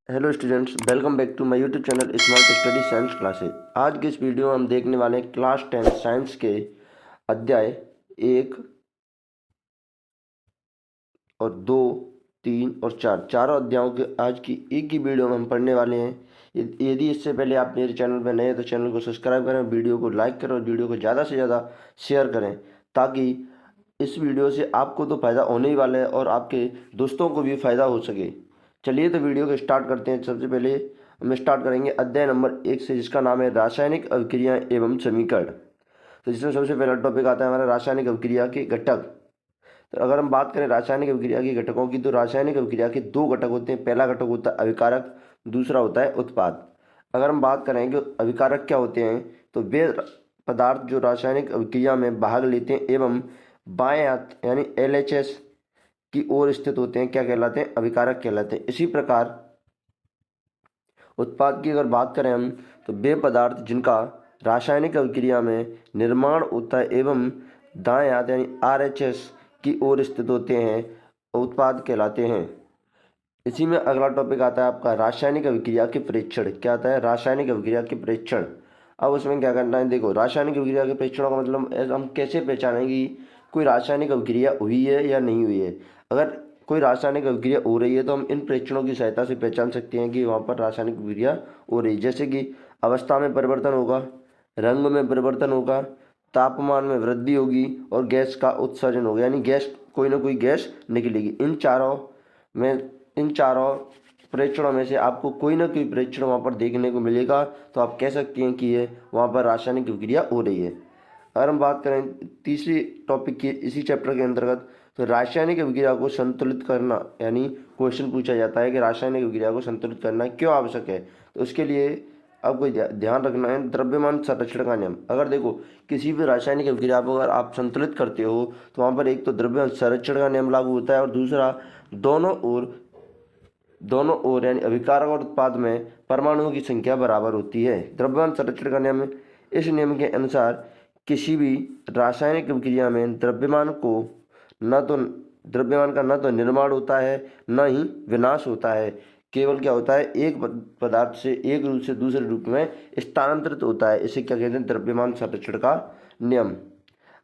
Hello students, welcome back to my YouTube channel smart study science classes. आज के इस video में हम देखने वाले हैं क्लास 10 साइंस के अध्याय 1 और 2, 3 और 4 चारों अध्यायों के आज की एक ही वीडियो में हम पढ़ने वाले हैं। यदि इससे पहले आप मेरे चैनल पर नए हैं तो चैनल को सब्सक्राइब करें, वीडियो को लाइक करें और वीडियो को ज़्यादा से ज़्यादा शेयर करें, ताकि इस वीडियो से आपको तो फ़ायदा होने ही वाला है और आपके दोस्तों को भी फ़ायदा हो सके। चलिए तो वीडियो को स्टार्ट करते हैं। सबसे पहले हम स्टार्ट करेंगे अध्याय नंबर 1 से, जिसका नाम है रासायनिक अभिक्रिया एवं समीकरण। तो जिसमें सबसे पहला टॉपिक आता है हमारा रासायनिक अभिक्रिया के घटक। तो अगर हम बात करें रासायनिक अभिक्रिया के घटकों की, तो रासायनिक अभिक्रिया के दो घटक होते हैं। पहला घटक होता है अभिकारक, दूसरा होता है उत्पाद। अगर हम बात करें कि अभिकारक क्या होते हैं, तो वे पदार्थ जो रासायनिक अभिक्रिया में भाग लेते हैं एवं बाएं हाथ यानी LHS की ओर स्थित होते हैं, क्या कहलाते हैं? अभिकारक कहलाते हैं। इसी प्रकार उत्पाद की अगर बात करें हम, तो वे पदार्थ जिनका रासायनिक अभिक्रिया में निर्माण होता है एवं दाएं हाथ यानी RHS की ओर स्थित होते हैं, उत्पाद कहलाते हैं। इसी में अगला टॉपिक आता है आपका रासायनिक अभिक्रिया के परीक्षण। क्या आता है? रासायनिक अभिक्रिया के परीक्षण। अब उसमें क्या करना है, देखो रासायनिक अभिक्रिया के परीक्षणों का मतलब हम कैसे पहचानेंगे कि कोई रासायनिक अभिक्रिया हुई है या नहीं हुई है। अगर कोई रासायनिक अभिक्रिया हो रही है तो हम इन परीक्षणों की सहायता से पहचान सकते हैं कि वहाँ पर रासायनिक अभिक्रिया हो रही है। जैसे कि अवस्था में परिवर्तन होगा, रंग में परिवर्तन होगा, तापमान में वृद्धि होगी और गैस का उत्सर्जन होगा, यानी गैस कोई ना कोई गैस निकलेगी। इन चारों प्रेक्षणों में से आपको कोई ना कोई प्रेक्षण वहाँ पर देखने को मिलेगा, तो आप कह सकते हैं कि ये वहाँ पर रासायनिक अभिक्रिया हो रही है। अगर हम बात करें तीसरी टॉपिक की इसी चैप्टर के अंतर्गत, तो रासायनिक अभिक्रिया को संतुलित करना, यानी क्वेश्चन पूछा जाता है कि रासायनिक अभिक्रिया को संतुलित करना क्यों आवश्यक है। तो उसके लिए आपको ध्यान रखना है द्रव्यमान संरक्षण का नियम। अगर देखो किसी भी रासायनिक अभिक्रिया को अगर आप संतुलित करते हो, तो वहाँ पर एक तो द्रव्यमान संरक्षण का नियम लागू होता है और दूसरा दोनों ओर यानी अभिकारक और उत्पाद में परमाणुओं की संख्या बराबर होती है। द्रव्यमान संरक्षण का नियम, इस नियम के अनुसार किसी भी रासायनिक अभिक्रिया में द्रव्यमान का न तो निर्माण होता है न ही विनाश होता है। केवल क्या होता है, एक पदार्थ से एक रूप से दूसरे रूप में स्थानांतरित होता है। इसे क्या कहते हैं? द्रव्यमान संरक्षण का नियम।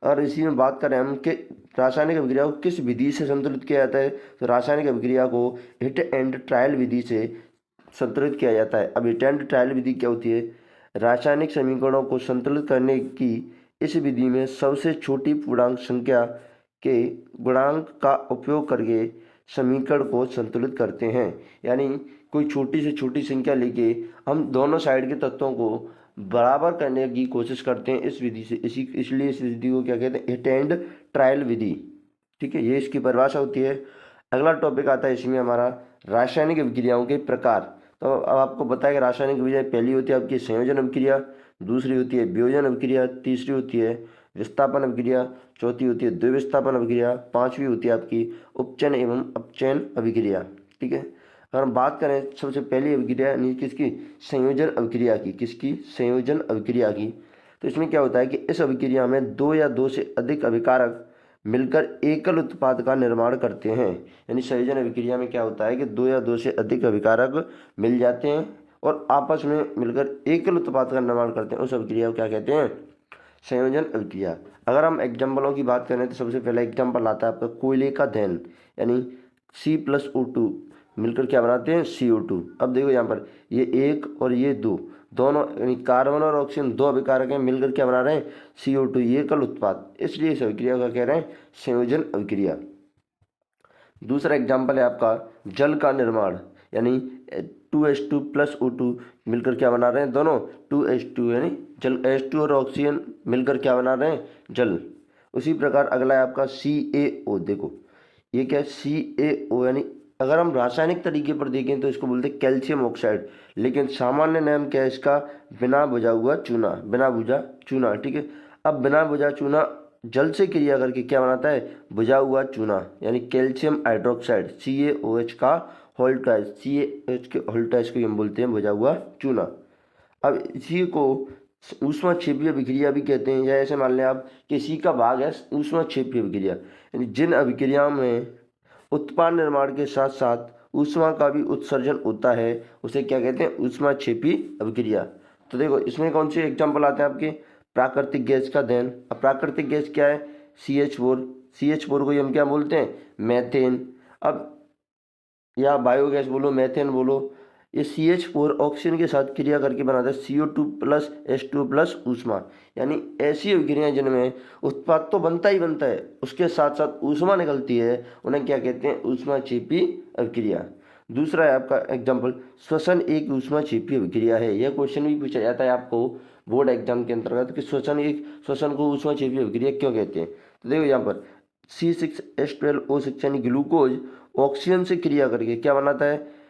और इसी में बात करें हम कि रासायनिक अभिक्रिया को किस विधि से संतुलित किया जाता है, तो रासायनिक अभिक्रिया को हिट एंड ट्रायल विधि से संतुलित किया जाता है। अब हिट एंड ट्रायल विधि क्या होती है? रासायनिक समीकरणों को संतुलित करने की इस विधि में सबसे छोटी पूर्णांक संख्या के गुणांक का उपयोग करके समीकरण को संतुलित करते हैं। यानी कोई छोटी से छोटी संख्या लेके हम दोनों साइड के तत्वों को बराबर करने की कोशिश करते हैं इस विधि से। इसलिए इस विधि को क्या कहते हैं? हिट एंड ट्रायल विधि। ठीक है, ये इसकी परिभाषा होती है। अगला टॉपिक आता है इसमें हमारा रासायनिक अभिक्रियाओं के प्रकार। तो अब आपको पता है कि रासायनिक अभिक्रिया पहली होती है आपकी संयोजन अभिक्रिया, दूसरी होती है वियोजन अभिक्रिया, तीसरी होती है विस्थापन अभिक्रिया, चौथी होती है द्विविस्थापन अभिक्रिया, पांचवी होती है आपकी उपचयन एवं अपचयन अभिक्रिया। ठीक है, अगर हम बात करें सबसे पहली अभिक्रिया यानी किसकी? संयोजन अभिक्रिया की। किसकी? संयोजन अभिक्रिया की। तो इसमें क्या होता है कि इस अभिक्रिया में दो या दो से अधिक अभिकारक मिलकर एकल उत्पाद का निर्माण करते हैं। यानी संयोजन अभिक्रिया में क्या होता है कि दो या दो से अधिक अभिकारक मिल जाते हैं और आपस में मिलकर एकल उत्पाद का निर्माण करते हैं। उस अभिक्रिया को क्या कहते हैं? संयोजन अभिक्रिया। अगर हम एग्जाम्पलों की बात करें तो सबसे पहला एग्जाम्पल आता है आपका कोयले का दहन, यानी C+O2 मिलकर क्या बनाते हैं? CO2। अब देखो यहाँ पर ये एक और ये दो, दोनों यानी कार्बन और ऑक्सीजन दो अभिकारक हैं, मिलकर क्या बना रहे हैं? CO2, ये एकल उत्पाद। इसलिए इस अभिक्रिया का कह रहे हैं संयोजन अभिक्रिया। दूसरा एग्जाम्पल है आपका जल का निर्माण, यानी 2H2+O2 मिलकर क्या बना रहे हैं? दोनों 2H2 यानी जल, H2 और ऑक्सीजन मिलकर क्या बना रहे हैं? जल। उसी प्रकार अगला है आपका CaO। देखो ये क्या है? CaO यानी अगर हम रासायनिक तरीके पर देखें तो इसको बोलते हैं कैल्शियम ऑक्साइड, लेकिन सामान्य नाम क्या है इसका? बिना बुझा हुआ चूना, बिना बुझा चूना। ठीक है, अब बिना बुझा चूना जल से क्रिया करके क्या बनाता है? बुझा हुआ चूना, यानी कैल्शियम हाइड्रोक्साइड CaOH का होल्टाइज, CaOH के होल्टाइज को हम बोलते हैं बुझा हुआ चूना। अब इसी को ऊष्माक्षेपीय अभिक्रिया भी कहते हैं, या ऐसे मान लें आप कि इसी का भाग है ऊष्माक्षेपीय अभिक्रिया, यानी जिन अभिक्रियाओं में उत्पाद निर्माण के साथ साथ ऊष्मा का भी उत्सर्जन होता है, उसे क्या कहते हैं, ऊष्माक्षेपी अभिक्रिया। तो देखो इसमें कौन से एग्जाम्पल आते हैं आपके, प्राकृतिक गैस का दहन। अब प्राकृतिक गैस क्या है, CH4, CH4 को ही हम क्या बोलते हैं, मैथेन। अब या बायोगैस बोलो, मैथेन बोलो, ये CH4 ऑक्सीजन के साथ क्रिया करके बनाता है CO2 प्लस H2 प्लस ऊष्मा। यानी ऐसी अभिक्रियाएं जिनमें उत्पाद तो बनता ही बनता है, उसके साथ साथ ऊष्मा निकलती है, उन्हें क्या कहते हैं, ऊष्माक्षेपी अभिक्रिया। दूसरा है आपका एग्जाम्पल, श्वसन एक ऊष्माक्षेपी अभिक्रिया है। यह क्वेश्चन भी पूछा जाता है आपको बोर्ड एग्जाम के अंतर्गत कि श्वसन को ऊष्माक्षेपी अभिक्रिया क्यों कहते हैं। तो देखो यहाँ पर C6H12O6 यानी ग्लूकोज ऑक्सीजन से क्रिया करके क्या बनाता है,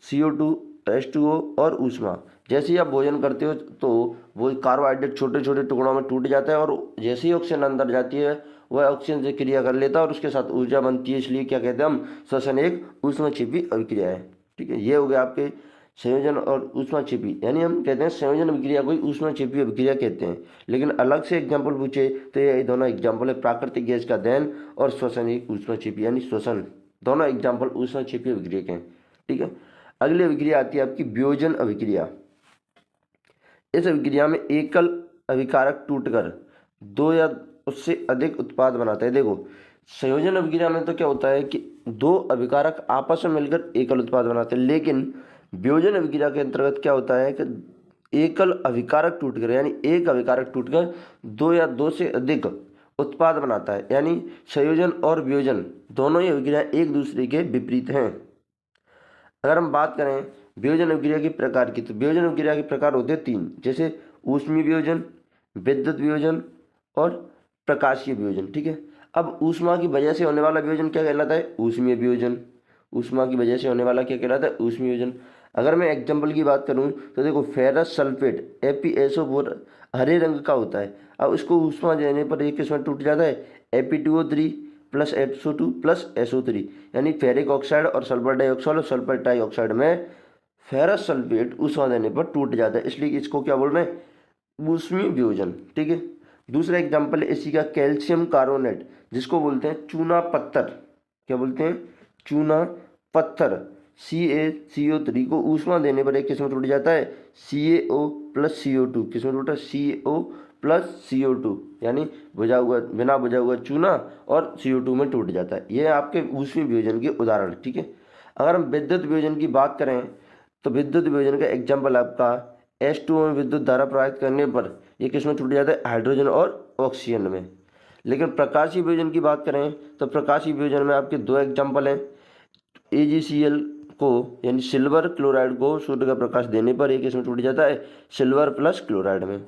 CO2 H2O और ऊष्मा। जैसे ही आप भोजन करते हो तो वो कार्बोहाइड्रेट छोटे छोटे टुकड़ों में टूट जाता है, और जैसे ही ऑक्सीजन अंदर जाती है वह ऑक्सीजन से क्रिया कर लेता है और उसके साथ ऊर्जा बनती है, इसलिए क्या कहते हैं हम, श्वसन एक ऊष्माक्षेपी अभिक्रिया है। ठीक है, ये हो गया आपके संयोजन और ऊष्माक्षेपी, यानी हम कहते हैं संयोजन अभिक्रिया को ऊष्माक्षेपी अभिक्रिया कहते हैं। लेकिन अलग से एग्जाम्पल पूछे तो ये दोनों एग्जाम्पल है, प्राकृतिक गैस का दहन और श्वसन एक ऊष्माक्षेपी यानी श्वसन, दोनों एग्जाम्पल ऊष्माक्षेपी अभिक्रिया के हैं। ठीक है, अगली अभिक्रिया आती है आपकी वियोजन अभिक्रिया। इस अभिक्रिया में एकल अभिकारक टूटकर दो या उससे अधिक उत्पाद बनाता है। देखो संयोजन अभिक्रिया में तो क्या होता है कि दो अभिकारक आपस में मिलकर एकल उत्पाद बनाते हैं, लेकिन वियोजन अभिक्रिया के अंतर्गत क्या होता है कि एकल अभिकारक टूटकर, यानी एक अभिकारक टूटकर दो या दो से अधिक उत्पाद बनाता है। यानी संयोजन और वियोजन दोनों ही अभिक्रिया एक दूसरे के विपरीत हैं। अगर हम बात करें वियोजन अभिक्रिया के प्रकार की, तो वियोजन अभिक्रिया के प्रकार होते हैं तीन, जैसे ऊष्मीय वियोजन, विद्युत वियोजन और प्रकाशीय वियोजन। ठीक है, अब ऊष्मा की वजह से होने वाला वियोजन क्या कहलाता है, ऊष्मीय वियोजन। ऊष्मा की वजह से होने वाला क्या कहलाता है, ऊष्मीय वियोजन। अगर मैं एग्जाम्पल की बात करूं तो देखो फेरस सल्फेट FeSO4 हरे रंग का होता है। अब उसको ऊष्मा देने पर एक किस्म टूट जाता है, Fe2O3 plus SO2 plus SO3, यानी फेरिक ऑक्साइड और सल्फर डाइऑक्साइड और सल्फर डाइऑक्साइड में फेरस सल्फेट ऊष्मा देने पर टूट जाता है, इसलिए इसको क्या बोल रहे हैं, ऊष्मीय वियोजन। ठीक है, दूसरा एग्जाम्पल है इसी का कैल्शियम कार्बोनेट, जिसको बोलते हैं चूना पत्थर। क्या बोलते हैं, चूना पत्थर। CaCO3 को ऊष्मा देने पर एक किस्म टूट जाता है, CaO प्लस CO2, किस्म टूटा CO प्लस CO2, यानी बिना बुझा हुआ चूना और CO2 में टूट जाता है। ये आपके ऊष्मीय वियोजन के उदाहरण। ठीक है, अगर हम विद्युत वियोजन की बात करें तो विद्युत वियोजन का एग्जाम्पल आपका H2O में विद्युत धारा प्रवाहित करने पर ये किसमें टूट जाता है, हाइड्रोजन और ऑक्सीजन में। लेकिन प्रकाशीय वियोजन की बात करें तो प्रकाशीय वियोजन में आपके दो एग्जाम्पल हैं, AgCl को यानी सिल्वर क्लोराइड को सूर्य का प्रकाश देने पर एक इसमें टूट जाता है, सिल्वर प्लस क्लोराइड में।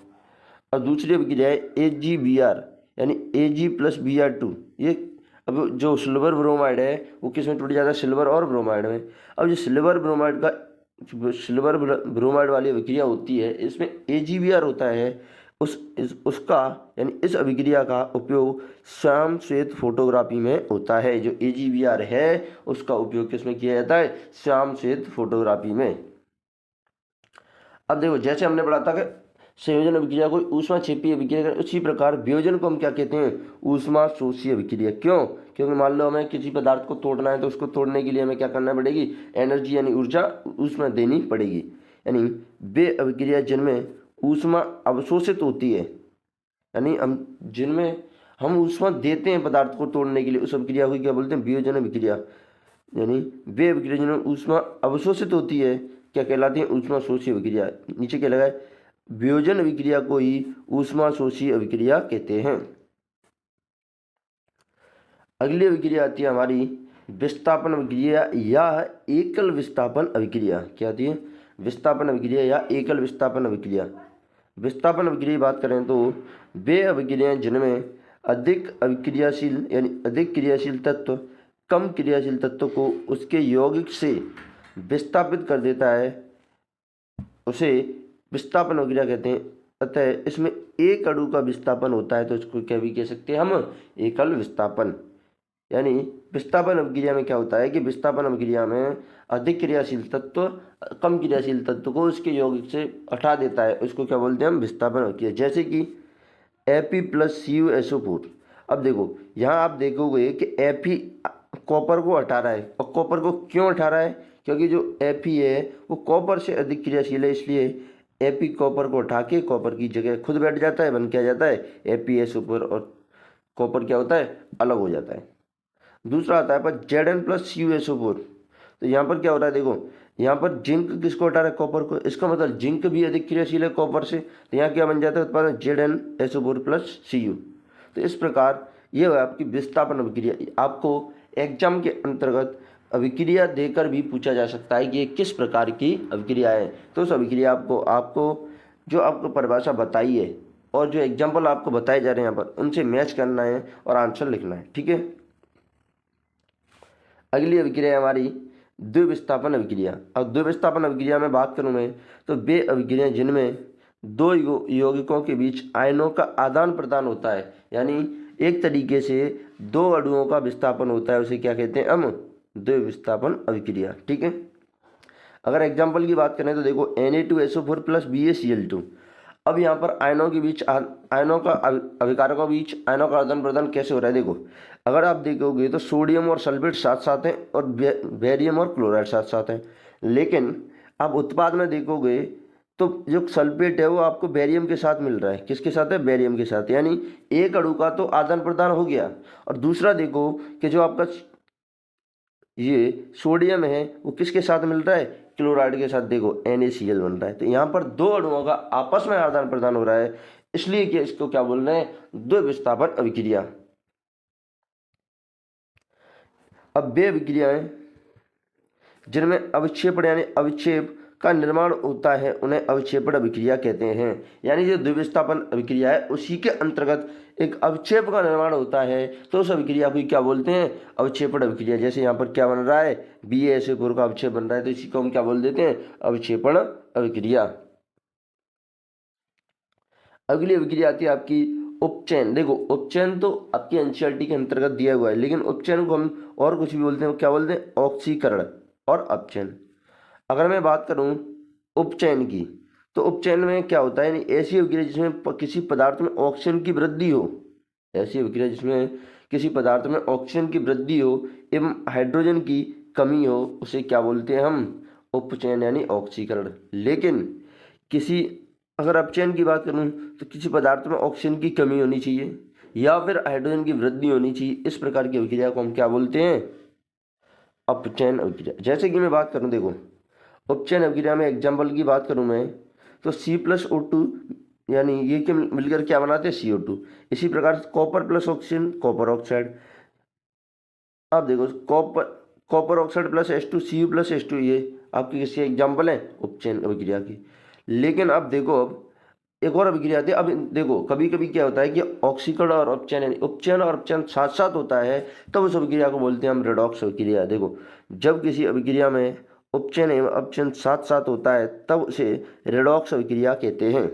और दूसरी अभिक्रिया है AgBr यानी Ag प्लस Br2। ये अब जो सिल्वर ब्रोमाइड है वो किस में टूट जाता है, सिल्वर और ब्रोमाइड में। अब जो सिल्वर ब्रोमाइड वाली अभिक्रिया होती है इसमें AgBr होता है, उसका यानी इस अभिक्रिया का उपयोग श्याम श्वेत फोटोग्राफी में होता है। जो AgBr है उसका उपयोग किसमें किया जाता है, श्याम श्वेत फोटोग्राफी में। अब देखो जैसे हमने पढ़ा था कि संयोजन अभिक्रिया को ऊष्माक्षेपी अभिक्रिया, उसी प्रकार वियोजन को हम क्या कहते हैं, ऊष्मा शोषी अभिक्रिया। क्यों, क्योंकि मान लो हमें किसी पदार्थ को तोड़ना है तो उसको तोड़ने के लिए हमें क्या करना पड़ेगी, एनर्जी यानी ऊर्जा ऊष्मा देनी पड़ेगी। यानी वे अभिक्रिया जिनमें ऊष्मा अवशोषित होती है, यानी जिनमें हम ऊष्मा देते हैं पदार्थ को तोड़ने के लिए, उस अभिक्रिया को क्या बोलते हैं, वियोजन अभिक्रिया। यानी वे अभिक्रिया जिनमें ऊष्मा अवशोषित होती है क्या कहलाती है, ऊष्मा शोषी अभिक्रिया। नीचे क्या लगा है, वियोजन अभिक्रिया को ही ऊष्मा शोषी अभिक्रिया कहते हैं। अगली अभिक्रिया आती है हमारी विस्थापन अभिक्रिया या एकल विस्थापन अभिक्रिया। क्या आती है, विस्थापन अभिक्रिया या एकल विस्थापन अभिक्रिया। विस्थापन अभिक्रिया की बात करें तो वे अभिक्रियाएं जिनमें अधिक अभिक्रियाशील यानी अधिक क्रियाशील तत्व कम क्रियाशील तत्व को उसके यौगिक से विस्थापित कर देता है, उसे विस्थापन अभिक्रिया कहते हैं। अतः इसमें एक अणु का विस्थापन होता है तो इसको क्या भी कह सकते हैं हम, एकल विस्थापन। यानी विस्थापन अभिक्रिया में क्या होता है कि विस्थापन अभिक्रिया में अधिक क्रियाशील तत्व कम क्रियाशील तत्व को उसके यौगिक से हटा देता है, उसको क्या बोलते हैं हम, विस्थापन अभिक्रिया। जैसे कि Fe प्लस CuSO4। अब देखो यहाँ आप देखोगे कि Fe कॉपर को हटा रहा है। और कॉपर को क्यों हटा रहा है? क्योंकि जो Fe है वो कॉपर से अधिक क्रियाशील है, इसलिए Fe कॉपर को हटा के कॉपर की जगह खुद बैठ जाता है, बन क्या जाता है FeSO4, और कॉपर क्या होता है अलग हो जाता है। दूसरा आता है पर Zn+CuSO4। तो यहाँ पर क्या हो रहा है, देखो यहाँ पर जिंक किसको हटा रहा है, कॉपर को। इसका मतलब जिंक भी अधिक क्रियाशील है कॉपर से, तो यहाँ क्या बन जाता है उत्पादन ZnSO4+Cu। तो इस प्रकार ये है आपकी विस्थापन अभिक्रिया। आपको एग्जाम के अंतर्गत अभिक्रिया देकर भी पूछा जा सकता है कि ये किस प्रकार की अभिक्रिया है। तो उस अभिक्रिया आपको जो आपको परिभाषा बताई है और जो एग्जाम्पल आपको बताए जा रहे हैं यहाँ पर, उनसे मैच करना है और आंसर लिखना है, ठीक है। अगली अभिक्रिया हमारी द्विविस्थापन अभिक्रिया। अब द्विविस्थापन अभिक्रिया में बात करूँ मैं, तो वे अभिक्रिया जिनमें दो यौगिकों के बीच आयनों का आदान प्रदान होता है, यानी एक तरीके से दो अणुओं का विस्थापन होता है, उसे क्या कहते हैं हम, द्विविस्थापन अभिक्रिया, ठीक है। अगर एग्जाम्पल की बात करें तो देखो Na2SO4+BaCl2। अब यहाँ पर आयनों के बीच आयनों का अभिकारकों के बीच आयनों का आदान प्रदान कैसे हो रहा है, देखो अगर आप देखोगे तो सोडियम और सल्फेट साथ साथ हैं और बेरियम और क्लोराइड साथ साथ हैं। लेकिन आप उत्पाद में देखोगे तो जो सल्फेट है वो आपको बेरियम के साथ मिल रहा है। किसके साथ है, बेरियम के साथ। यानी एक अणु का तो आदान प्रदान हो गया, और दूसरा देखो कि जो आपका ये सोडियम है वो किसके साथ मिल रहा है, क्लोराइड के साथ। देखो NaCl बन रहा है। तो यहाँ पर दो अणुओं का आपस में आदान प्रदान हो रहा है, इसलिए कि इसको क्या बोल रहे हैं, द्विविस्थापन अभिक्रिया। अब वे अभिक्रियाएं जिनमें अविक्षेपण यानी अविक्षेप का निर्माण होता है उन्हें अविक्षेपण अभिक्रिया कहते हैं। यानी जो द्विविस्थापन अभिक्रिया है उसी के अंतर्गत एक अविक्षेप का निर्माण होता है, तो उस अभिक्रिया को क्या बोलते हैं, अविक्षेपण अभिक्रिया। जैसे यहाँ पर क्या बन रहा है, BaSO4 का अविक्षेप बन रहा है, तो इसी को हम क्या बोल देते हैं, अविक्षेपण अभिक्रिया। अगली अभिक्रिया आती है आपकी उपचयन। देखो उपचयन तो आपकी एनसीईआरटी के अंतर्गत दिया हुआ है, लेकिन उपचयन को हम और कुछ भी बोलते हैं, क्या बोलते हैं, ऑक्सीकरण और अपचयन। अगर मैं बात करूं उपचयन की, तो उपचयन में क्या होता है, यानी ऐसी अभिक्रिया जिसमें किसी पदार्थ में ऑक्सीजन की वृद्धि हो, ऐसी अभिक्रिया जिसमें किसी पदार्थ में ऑक्सीजन की वृद्धि हो एवं हाइड्रोजन की कमी हो, उसे क्या बोलते हैं हम, उपचयन यानी ऑक्सीकरण। लेकिन किसी अगर अपचयन की बात करूं तो किसी पदार्थ में ऑक्सीजन की कमी होनी चाहिए या फिर हाइड्रोजन की वृद्धि होनी चाहिए। इस प्रकार की अभिक्रिया को हम क्या बोलते हैं, अपचयन अभिक्रिया। जैसे कि मैं बात करूं, देखो उपचयन अभिक्रिया में एग्जाम्पल की बात करूं मैं, तो C+O2 यानी ये क्या मिलकर क्या बनाते हैं, CO2। इसी प्रकार copper plus oxygen copper oxide. अब देखो copper oxide plus H2 Cu+H2, ये आपकी किसी एग्जाम्पल है उपचयन अभिक्रिया की। लेकिन अब देखो अब एक और अभिक्रिया आती है। अब देखो कभी कभी क्या होता है कि ऑक्सीकरण और अपचयन यानी उपचयन और अपचयन साथ साथ होता है, तब उस अभिक्रिया को बोलते हैं हम रेडॉक्स अभिक्रिया। देखो जब किसी अभिक्रिया में उपचयन एवं अपचयन साथ साथ होता है तब उसे रेडॉक्स अभिक्रिया कहते हैं।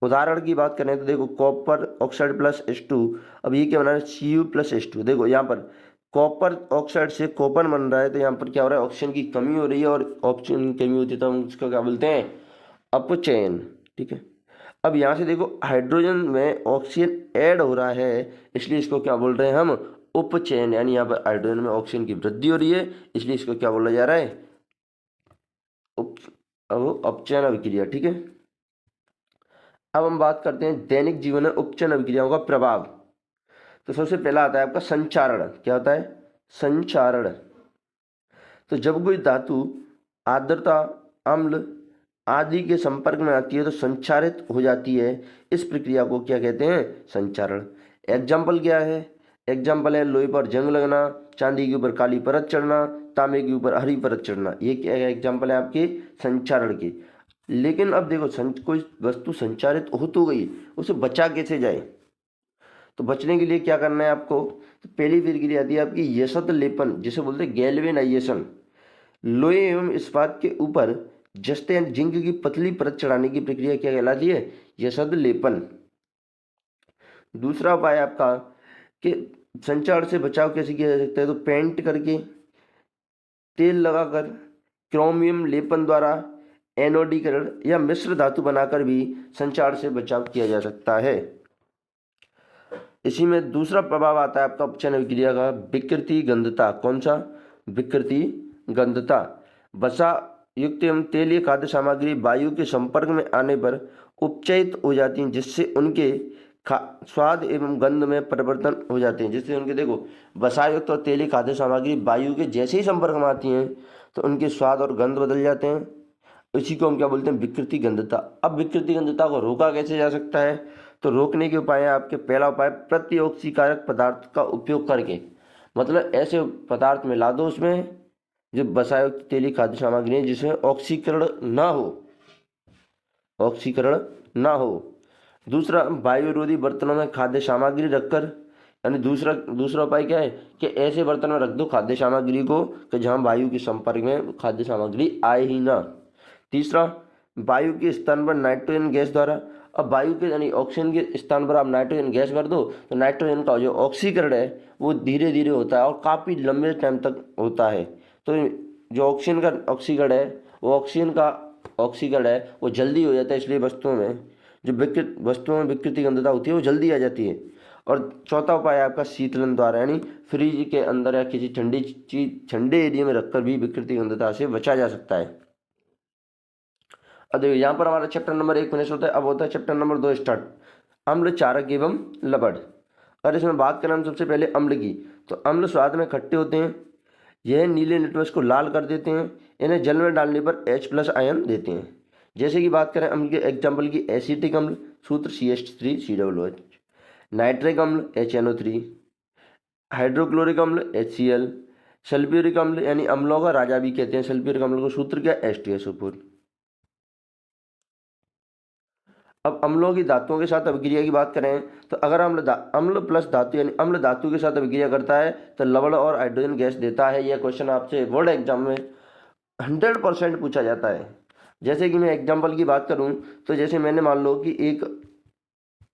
उदाहरण की बात करें तो देखो कॉपर ऑक्साइड प्लस H2, अब ये क्या बना रहा है, Cu+H2। देखो यहाँ पर कॉपर ऑक्साइड से कॉपर बन रहा है, तो यहाँ पर क्या हो रहा है, ऑक्सीजन की कमी हो रही है, और ऑक्सीजन की कमी होती है तो हम उसको क्या बोलते हैं, अपचयन, ठीक है। अब यहाँ से देखो हाइड्रोजन में ऑक्सीजन ऐड हो रहा है, इसलिए इसको क्या बोल रहे हैं हम, उपचयन। यानी यहाँ पर हाइड्रोजन में ऑक्सीजन की वृद्धि हो रही है, इसलिए इसको क्या बोला जा रहा है, अपचयन अभिक्रिया, ठीक है। अब हम बात करते हैं दैनिक जीवन में उपचयन अभिक्रियाओं का प्रभाव। तो सबसे पहला आता है आपका संचारण। क्या होता है, संचारण। तो जब कोई धातु आर्द्रता, अम्ल आदि के संपर्क में आती है तो संचारित हो जाती है। इस प्रक्रिया को क्या कहते हैं, संचारण। एग्जाम्पल क्या है, एग्जाम्पल है लोहे पर जंग लगना, चांदी के ऊपर काली परत चढ़ना, तांबे के ऊपर हरी परत चढ़ना। ये क्या है, एग्जाम्पल है आपके संचारण के। लेकिन अब देखो कोई वस्तु संचारित हो तो गई, उसे बचा कैसे जाए, तो बचने के लिए क्या करना है आपको, तो पहली प्रक्रिया आती है आपकी यशत लेपन, जिसे बोलते हैं गैल्वेनाइजेशन। लोहे एवं इस्पात के ऊपर जस्ते यानी जिंक की पतली परत चढ़ाने की प्रक्रिया क्या कहलाती है, यशत लेपन। दूसरा उपाय आपका कि संचार से बचाव कैसे किया जा सकता है, तो पेंट करके, तेल लगाकर, क्रोमियम लेपन द्वारा, एनोडीकरण या मिश्र धातु बनाकर भी संचार से बचाव किया जा सकता है। इसी में दूसरा प्रभाव आता है आपका अपचयन अभिक्रिया का, विकृति गंधता। कौन सा? विकृति गंधता। वसा युक्त एवं तेलीय खाद्य सामग्री वायु के संपर्क में आने पर उपचयित हो जाती हैं, जिससे उनके स्वाद एवं गंध में परिवर्तन हो जाते हैं। जिससे उनके, देखो, वसायुक्त और तेलीय खाद्य सामग्री वायु के जैसे ही संपर्क में आती हैं तो उनके स्वाद और गंध बदल जाते हैं। इसी को हम क्या बोलते हैं? विकृति गंधता। अब विकृति गंधता को रोका कैसे जा सकता है? तो रोकने के उपाय है आपके, पहला उपाय प्रतिऑक्सीकारक पदार्थ का उपयोग करके, मतलब ऐसे पदार्थ मिला दो उसमें जो वसायुक्त तेलीय खाद्य सामग्री है जिसमें ऑक्सीकरण ना हो, ऑक्सीकरण ना हो। दूसरा, वायुरोधी बर्तनों में खाद्य सामग्री रखकर, यानी दूसरा उपाय क्या है कि ऐसे बर्तन में रख दो खाद्य सामग्री को कि जहाँ वायु के संपर्क में खाद्य सामग्री आए ही ना। तीसरा, वायु के स्थान पर नाइट्रोजन गैस द्वारा, अब वायु के यानी ऑक्सीजन के स्थान पर आप नाइट्रोजन गैस भर दो तो नाइट्रोजन का जो ऑक्सीकरण है वो धीरे धीरे होता है और काफ़ी लंबे टाइम तक होता है। तो जो ऑक्सीजन का ऑक्सीकरण है वो जल्दी हो जाता है, इसलिए वस्तुओं में विकृति गंधता होती है वो जल्दी आ जाती है। और चौथा उपाय है आपका शीतलन द्वारा, यानी फ्रिज के अंदर या किसी ठंडे एरिया में रखकर भी विकृति गंधता से बचा जा सकता है। अब देखिए यहाँ पर हमारा चैप्टर नंबर 1 फिनिश होता है। अब होता है चैप्टर नंबर 2 स्टार्ट, अम्ल, चारक एवं लवण। और इसमें बात करें हम सबसे पहले अम्ल की, तो अम्ल स्वाद में खट्टे होते हैं, यह नीले लिटमस को लाल कर देते हैं, इन्हें जल में डालने पर H+ आयन देते हैं। जैसे कि बात करें अम्ल के एग्जाम्पल की, एसिटिक अम्ल सूत्र CH3COOH, नाइट्रिक अम्ल HNO3, हाइड्रोक्लोरिक अम्ल HCl, सल्फ्यूरिक अम्ल यानी अम्लों का राजा भी कहते हैं सल्फ्यूरिक अम्ल को, सूत्र क्या? H2SO4। अब अम्लों की धातुओं के साथ अभिक्रिया की बात करें तो अगर अम्ल प्लस धातु यानी अम्ल धातु के साथ अभिक्रिया करता है तो लवण और हाइड्रोजन गैस देता है। यह क्वेश्चन आपसे बोर्ड एग्जाम में 100% पूछा जाता है। जैसे कि मैं एग्जाम्पल की बात करूं तो जैसे मैंने मान लो कि एक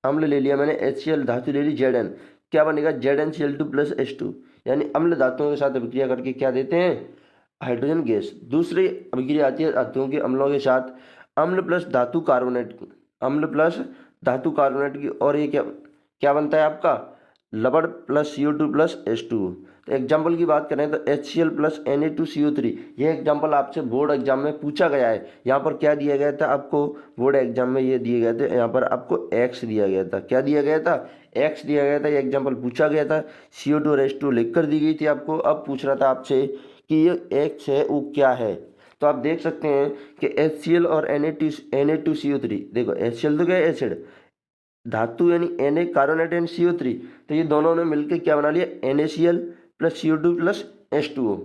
अम्ल ले लिया मैंने, HCl धातु ले ली, Zn, क्या बनेगा? ZnCl2 + H2, यानी अम्ल धातुओं के साथ अभिक्रिया करके क्या देते हैं? Hydrogen gas. दूसरी अभिक्रिया आती है धातुओं के अम्लों के साथ, अम्ल प्लस धातु कार्बोनेट की, और ये क्या बनता है आपका? लवण प्लस CO2 + H2। तो एग्जाम्पल की बात करें तो HCl + Na2CO3, ये एग्जाम्पल आपसे बोर्ड एग्जाम में पूछा गया है। यहाँ पर क्या दिया गया था आपको बोर्ड एग्जाम में? ये दिए गए थे, यहाँ पर आपको X दिया गया था। क्या दिया गया था? X दिया गया था। ये एग्जाम्पल पूछा गया था, CO2 और H2 लिख कर दी गई थी आपको। अब पूछ रहा था आपसे कि ये X है वो क्या है, तो आप देख सकते हैं कि HCl और Na2CO3, देखो HCl तो क्या है? एसिड, धातु यानी Na कार्बोनेट एंड CO3, तो ये दोनों ने मिलकर क्या बना लिया? NaCl + CO2 + H2O।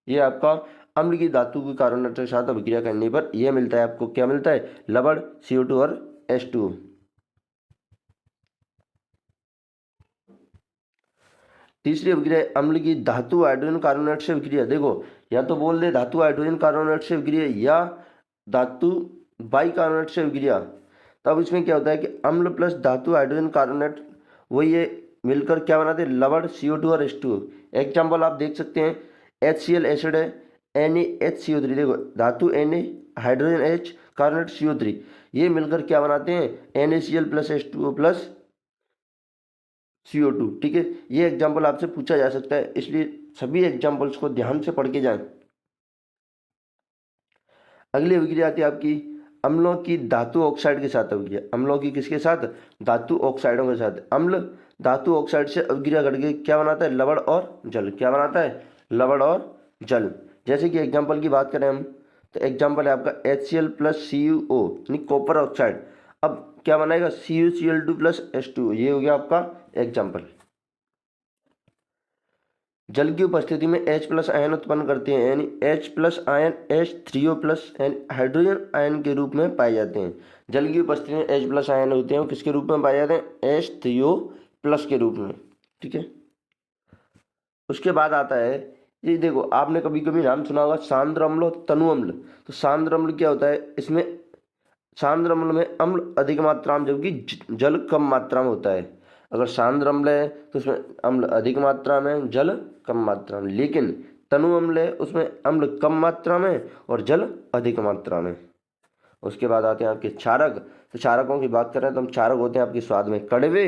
ये आपका अम्ल की धातु के कार्बोनेट के साथ अभिक्रिया करने पर यह मिलता है आपको, क्या मिलता है? लवण, CO2 और H2O। तीसरी अभिक्रिया अम्ल की धातु हाइड्रोजन कार्बोनेट से अभिक्रिया। देखो या तो बोल दे धातु हाइड्रोजन कार्बोनेट से अभिक्रिया या धातु बाइकार्बोनेट से अभिक्रिया। तब इसमें क्या होता है कि अम्ल प्लस धातु हाइड्रोजन कार्बोनेट वही ये मिलकर क्या बनाते हैं? लवण, CO2 और H2O। एग्जाम्पल आप देख सकते हैं, HCl एसिड है, NaHCO3, देखो धातु Na, hydrogen H, carbonate CO3, ये मिलकर क्या बनाते हैं? NaCl + H2O + CO2। ठीक है, ये एग्जाम्पल आपसे पूछा जा सकता है, इसलिए सभी एग्जाम्पल्स को ध्यान से पढ़ के जाएं। अगली अभिक्रिया आती है आपकी अम्लों की धातु ऑक्साइड के साथ अभिक्रिया। अम्लों की किसके साथ? धातु ऑक्साइडों के साथ। अम्ल धातु ऑक्साइड से अभिक्रिया करके क्या बनाता है? लवण और जल। क्या बनाता है? लवण और जल। जैसे कि एग्जाम्पल की बात करें हम तो एग्जाम्पल है आपका HCl + CuO यानी कॉपर ऑक्साइड। अब क्या बनाएगा? CuCl2 + H2O, ये हो गया आपका एग्जाम्पल। जल की उपस्थिति में H+ आयन उत्पन्न करते हैं, यानी H+ आयन H3O+ यानी हाइड्रोजन आयन के रूप में पाए जाते हैं। जल की उपस्थिति में H+ आयन होते हैं वो किसके रूप में पाए जाते हैं? H3O+ के रूप में। ठीक है, उसके बाद आता है ये, देखो आपने कभी कभी नाम सुना होगा सांद्र अम्ल और तनु अम्ल। तो सांद्र अम्ल क्या होता है? इसमें सांद्र अम्ल में अम्ल अधिक मात्रा में जबकि जल कम मात्रा में होता है। अगर सांद्र अम्ल है तो उसमें अम्ल अधिक मात्रा में, जल कम मात्रा में, लेकिन तनु अम्ल है उसमें अम्ल कम मात्रा में और जल अधिक मात्रा में। उसके बाद आते हैं आपके क्षारक। तो क्षारकों की बात करें तो हम क्षारक होते हैं आपके स्वाद में कड़वे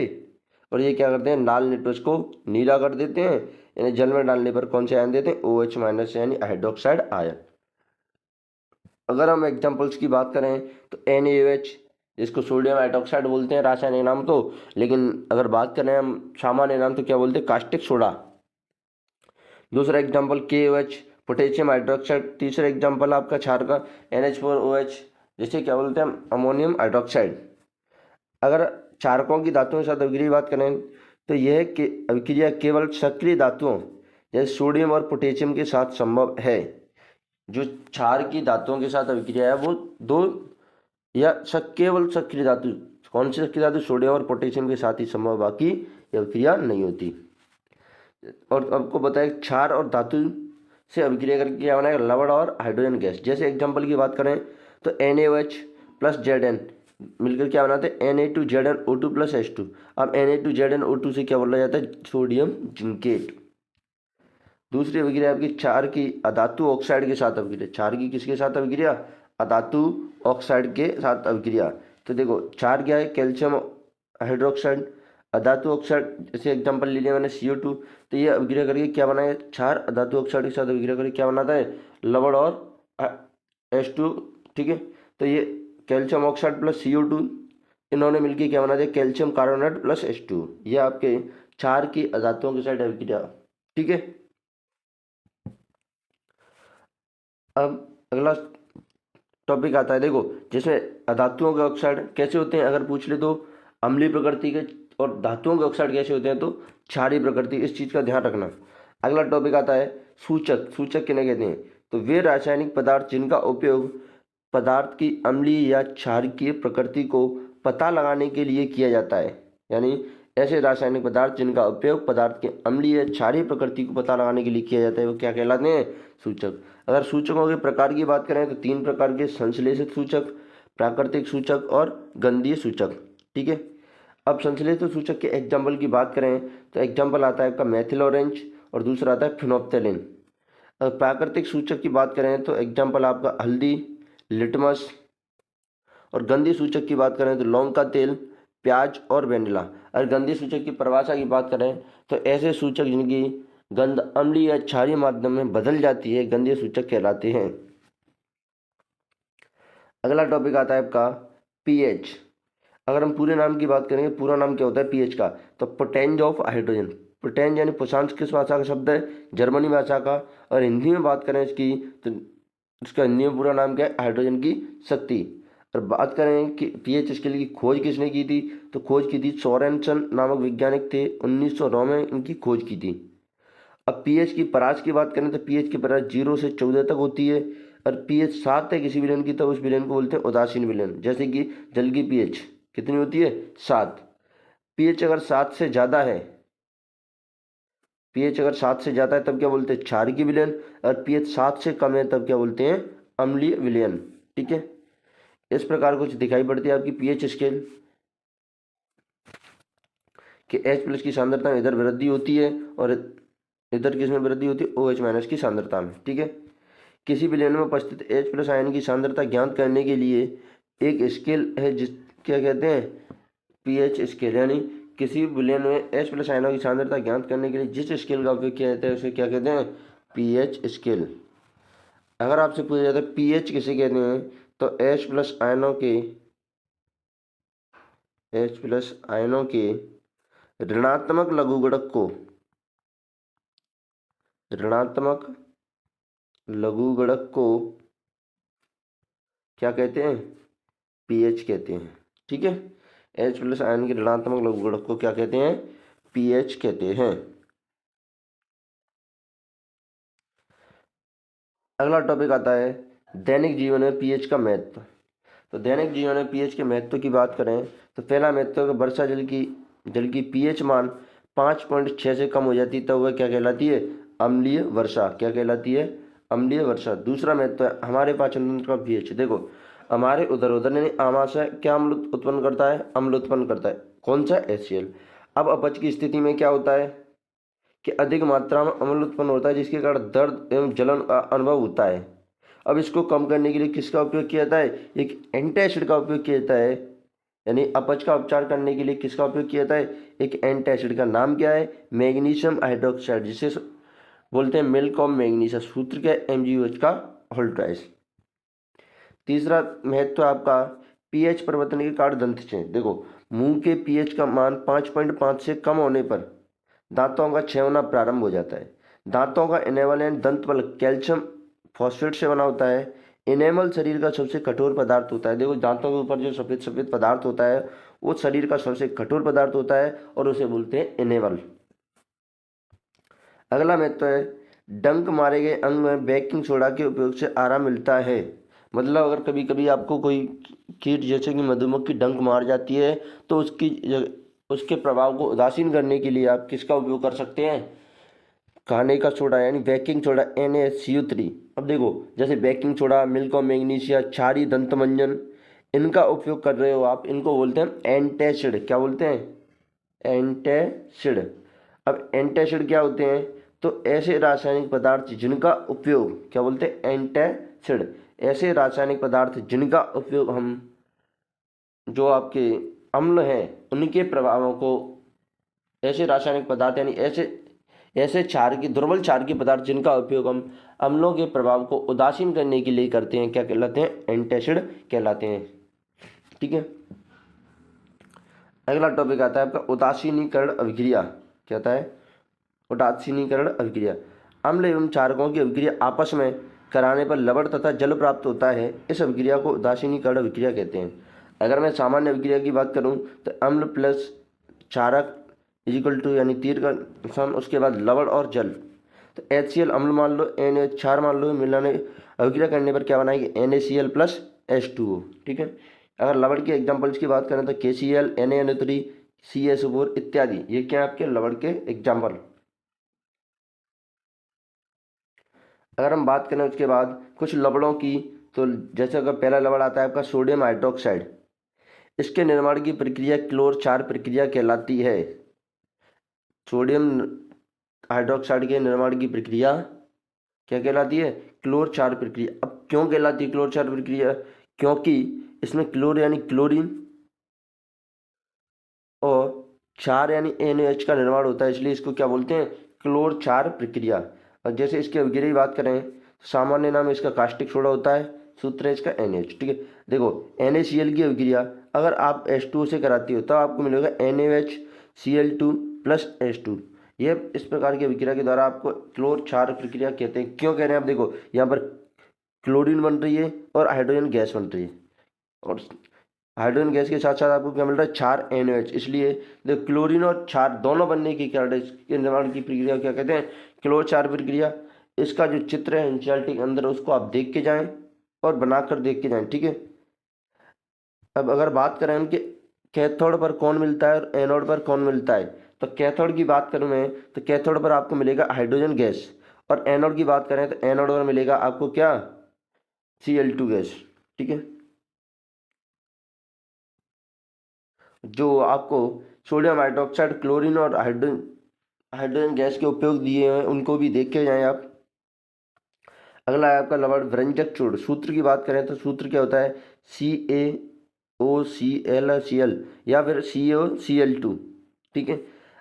और ये क्या करते हैं, लाल निट्रोज को नीला कर देते हैं, यानी जल में डालने पर कौन से आयन देते हैं, OH माइनस यानी हाइड्रोक्साइड आयन। अगर हम एग्जाम्पल्स की बात करें तो NaOH, जिसको सोडियम हाइड्रोक्साइड बोलते हैं रासायनिक नाम तो, लेकिन अगर बात करें हम सामान्य नाम तो क्या बोलते हैं, कास्टिक सोडा। दूसरा एग्जाम्पल KOH, पोटेशियम हाइड्रोक्साइड। तीसरा एग्जाम्पल आपका क्षार का NH4OH, जिसे क्या बोलते हैं हम, अमोनियम हाइड्रोक्साइड। अगर क्षारकों की धातुओं के साथ अभिक्रिया की बात करें तो यह अभिक्रिया केवल सक्रिय धातुओं जैसे सोडियम और पोटेशियम के साथ संभव है। जो क्षार की धातुओं के साथ अभिक्रिया है वो दो या केवल सक्रिय धातु, कौन सी सक्रिय धातु, सोडियम और पोटेशियम के साथ ही संभव, बाकी ये अभिक्रिया नहीं होती। और आपको बताया क्षार और धातु से अभिक्रिया करके क्या बनाएगा, लवण और हाइड्रोजन गैस। जैसे एग्जाम्पल की बात करें तो NaOH प्लस Zn मिलकर क्या बनाते हैं, Na2ZnO2 प्लस H2। अब Na2ZnO2 से क्या बोला जाता है, सोडियम जिंकेट। दूसरी अभिक्रिया आपकी क्षार की अधातु ऑक्साइड के साथ अभिक्रिया। क्षार की किसके साथ अभिक्रिया, अधातु ऑक्साइड के साथ अभिक्रिया। तो देखो क्षार क्या है, कैल्शियम हाइड्रोक्साइड, अधातु ऑक्साइड, जैसे एग्जांपल ले लिया मैंने CO2। तो ये अभिक्रिया करके क्या बना है, क्षार अधातु ऑक्साइड के साथ अभिक्रिया करके क्या बनाता है, लवण और H2। ठीक है, तो ये कैल्शियम ऑक्साइड प्लस CO2 इन्होंने मिलकर क्या बना दिया, कैल्शियम कार्बोनेट प्लस H2। ये आपके क्षार की अधातुओं के साथ अभिक्रिया। ठीक है, अब अगला टॉपिक आता है, देखो जिसमें अधातुओं के ऑक्साइड कैसे होते हैं अगर पूछ ले तो अम्लीय प्रकृति के, और धातुओं के ऑक्साइड कैसे होते हैं तो क्षारीय प्रकृति। इस चीज़ का ध्यान रखना। अगला टॉपिक आता है सूचक। सूचक किन्हें कहते हैं, तो वे रासायनिक पदार्थ जिनका उपयोग पदार्थ की अम्लीय या क्षारीय प्रकृति को पता लगाने के लिए किया जाता है। यानी ऐसे रासायनिक पदार्थ जिनका उपयोग पदार्थ के अम्लीय या क्षारीय प्रकृति को पता लगाने के लिए किया जाता है वो क्या कहलाते हैं, सूचक। अगर सूचकों के प्रकार की बात करें तो 3 प्रकार के, संश्लेषित सूचक, प्राकृतिक सूचक और गंधीय सूचक। ठीक है, अब संश्लेषित सूचक के एग्जाम्पल की बात करें तो एग्जाम्पल आता है आपका मेथिल ऑरेंज और दूसरा आता है फिनोप्थेलिन। अगर प्राकृतिक सूचक की बात करें तो एग्जाम्पल आपका हल्दी, लिटमस। और गंधीय सूचक की बात करें तो लौंग का तेल, प्याज और वेनिला। अगर गंधीय सूचक की परिभाषा की बात करें तो ऐसे सूचक जिनकी गंध अम्लीय या क्षारीय माध्यम में बदल जाती है गंधीय सूचक कहलाते हैं। अगला टॉपिक आता है आपका पीएच। अगर हम पूरे नाम की बात करेंगे, पूरा नाम क्या होता है पीएच का, तो पोटेंज ऑफ हाइड्रोजन। पोटेंज यानी पोषांश किस भाषा का शब्द है, जर्मनी भाषा का। और हिंदी में बात करें इसकी तो इसका हिंदी में पूरा नाम क्या है, हाइड्रोजन की शक्ति। और बात करें कि पीएच स्केल की खोज किसने की थी, तो खोज की थी सोरेनसन नामक वैज्ञानिक थे, 1909 में इनकी खोज की थी। अब पीएच की परास की बात करें तो पीएच की परास 0 से 14 तक होती है। और पीएच 7 है किसी विलयन की तो उस विलयन को बोलते हैं उदासीन विलयन। जैसे कि जल की पीएच कितनी होती है, 7। पीएच अगर 7 से ज़्यादा है, पीएच अगर 7 से ज़्यादा है तब क्या बोलते हैं, क्षारीय विलयन। और पीएच 7 से कम है तब क्या बोलते हैं, अम्लीय विलयन। ठीक है, इस प्रकार कुछ दिखाई पड़ती है आपकी पीएच स्केल कि H+ की सांद्रता में इधर वृद्धि होती है और इधर किस में वृद्धि होती है, OH- की सांद्रता में। ठीक है, किसी विलयन में उपस्थित H+ आयन की सांद्रता ज्ञात करने के लिए एक स्केल है जिस क्या कहते हैं, पीएच स्केल। यानी किसी विलयन में H+ आयनों की सांद्रता ज्ञात करने के लिए जिस स्केल का उपयोग किया जाता है उसे क्या कहते हैं, पीएच स्केल। अगर आपसे पूछा जाता है पीएच किसे कहते हैं तो H+ आयनों के ऋणात्मक लघुगणक को, ऋणात्मक लघुगणक को क्या कहते हैं, पीएच कहते हैं। ठीक है, H+ आयन के ऋणात्मक लघुगणक को क्या कहते हैं, पीएच कहते हैं। अगला टॉपिक आता है दैनिक जीवन में पीएच का महत्व। तो दैनिक जीवन में पीएच के महत्व की बात करें तो पहला महत्व है वर्षा जल की पीएच मान 5.6 से कम हो जाती है तो वह क्या कहलाती है, अम्लीय वर्षा। क्या कहलाती है, अम्लीय वर्षा। दूसरा महत्व है हमारे पाचन तंत्र का पीएच। देखो हमारे उदर यानी आमाशय क्या अम्ल उत्पन्न करता है, अम्ल उत्पन्न करता है, कौन सा, HCl। अब अपच की स्थिति में क्या होता है कि अधिक मात्रा में अम्ल उत्पन्न होता है जिसके कारण दर्द एवं जलन का अनुभव होता है। अब इसको कम करने के लिए किसका उपयोग किया जाता है, एक एंटासिड का उपयोग किया जाता है यानी अपच का उपचार करने के लिए किसका उपयोग किया जाता है? एक एंटासिड का नाम क्या है? मैग्नीशियम हाइड्रोक्साइड, जिसे बोलते हैं मिल्क ऑफ मैग्नीशियम। सूत्र क्या है? MgOH का होल ट्वाइस। तीसरा महत्व आपका पीएच परिवर्तन के कारण दंत छेद। देखो, मुंह के पीएच का मान 5.5 से कम होने पर दांतों का क्षय होना प्रारंभ हो जाता है। दांतों का इनेमल यानी दंत बल कैल्शियम फॉस्फेट से बना होता है। इनेमल शरीर का सबसे कठोर पदार्थ होता है। देखो, दांतों के ऊपर जो सफ़ेद सफ़ेद पदार्थ होता है वो शरीर का सबसे कठोर पदार्थ होता है और उसे बोलते हैं इनेमल। अगला महत्व है डंक मारे गए अंग में बेकिंग सोडा के उपयोग से आराम मिलता है। मतलब अगर कभी कभी आपको कोई कीट जैसे कि मधुमक्खी की डंक मार जाती है तो उसके प्रभाव को उदासीन करने के लिए आप किसका उपयोग कर सकते हैं? खाने का सोडा यानी बेकिंग सोडा NaCO3। अब देखो, जैसे बेकिंग सोडा, मिल्क और मैग्नीशिया, क्षारीय दंतमंजन, इनका उपयोग कर रहे हो आप, इनको बोलते हैं एंटासिड। क्या बोलते हैं? एंटासिड। अब एंटासिड क्या होते हैं? तो ऐसे रासायनिक पदार्थ जिनका उपयोग, क्या बोलते हैं? एंटासिड। ऐसे रासायनिक पदार्थ जिनका उपयोग हम, जो आपके अम्ल हैं उनके प्रभावों को, ऐसे रासायनिक पदार्थ यानी ऐसे ऐसे क्षार की, दुर्बल क्षार के पदार्थ जिनका उपयोग हम अम्लों के प्रभाव को उदासीन करने के लिए करते हैं, क्या कहलाते हैं? एंटासिड कहलाते हैं। ठीक है। अगला टॉपिक आता है आपका उदासीनीकरण अभिक्रिया। क्या आता है? उदासीनीकरण अभिक्रिया। अम्ल एवं क्षारकों की अभिक्रिया आपस में कराने पर लवण तथा जल प्राप्त होता है। इस अभिक्रिया को उदासीनीकरण अभिक्रिया कहते हैं। अगर मैं सामान्य अभिक्रिया की बात करूं तो अम्ल प्लस क्षारक इजिकल टू, यानी तीर का निशान, उसके बाद लवण और जल। तो HCl अम्ल मान लो, NaOH क्षार मान लो, मिलाने अभिक्रिया करने पर क्या बनाएगी? NaCl plus H2O। ठीक है। अगर लवण के एग्जाम्पल्स की बात करें तो KCl, NaNO3, CSO4 इत्यादि, ये क्या है आपके लवण के एग्जाम्पल। अगर हम बात करें उसके बाद कुछ लवणों की, तो जैसे अगर पहला लवण आता है आपका सोडियम हाइड्रोक्साइड, इसके निर्माण की प्रक्रिया क्लोर क्षार प्रक्रिया कहलाती है। सोडियम हाइड्रोक्साइड के निर्माण की प्रक्रिया क्या कहलाती है? क्लोर क्षार प्रक्रिया। अब क्यों कहलाती है क्लोर क्षार प्रक्रिया? क्योंकि इसमें क्लोर यानी क्लोरीन और क्षार यानी NaOH का निर्माण होता है, इसलिए इसको क्या बोलते हैं? क्लोर क्षार प्रक्रिया। और जैसे इसके अभिक्रिया की बात करें, सामान्य नाम इसका कास्टिक सोडा होता है, सूत्र है इसका NaOH। ठीक है। देखो, NaCl की अभिक्रिया अगर आप H2O से कराती हो तो आपको मिलेगा NaOH Cl2 प्लस H2। ये इस प्रकार की अभिक्रिया के द्वारा आपको क्लोर क्षार प्रक्रिया कहते हैं। क्यों कह रहे हैं? आप देखो, यहाँ पर क्लोरीन बन रही है और हाइड्रोजन गैस बन रही है, और हाइड्रोजन गैस के साथ साथ आपको क्या मिल रहा है? क्षार NaOH। इसलिए देखो, क्लोरीन और क्षार दोनों बनने के कारण इसके निर्माण की प्रक्रिया क्या कहते हैं? क्लोर क्षार प्रक्रिया। इसका जो चित्र है एनसीईआरटी के अंदर, उसको आप देख के जाएं और बनाकर देख के जाएं। ठीक है। अब अगर बात करें हम कि कैथोड पर कौन मिलता है और एनोड पर कौन मिलता है, तो कैथोड की बात करूँ मैं तो कैथोड पर आपको मिलेगा हाइड्रोजन गैस, और एनोड की बात करें तो एनोड पर मिलेगा आपको क्या? Cl2 gas. ठीक है। जो आपको सोडियम हाइड्रोक्साइड, क्लोरीन और हाइड्रोजन गैस के उपयोग दिए हैं उनको भी देख के जाएं आप। अगला है आपका लवण व्यंजक चूर्ण। सूत्र की बात करें तो सूत्र क्या होता है? CaOCl या फिर CaOCl2। ठीक है।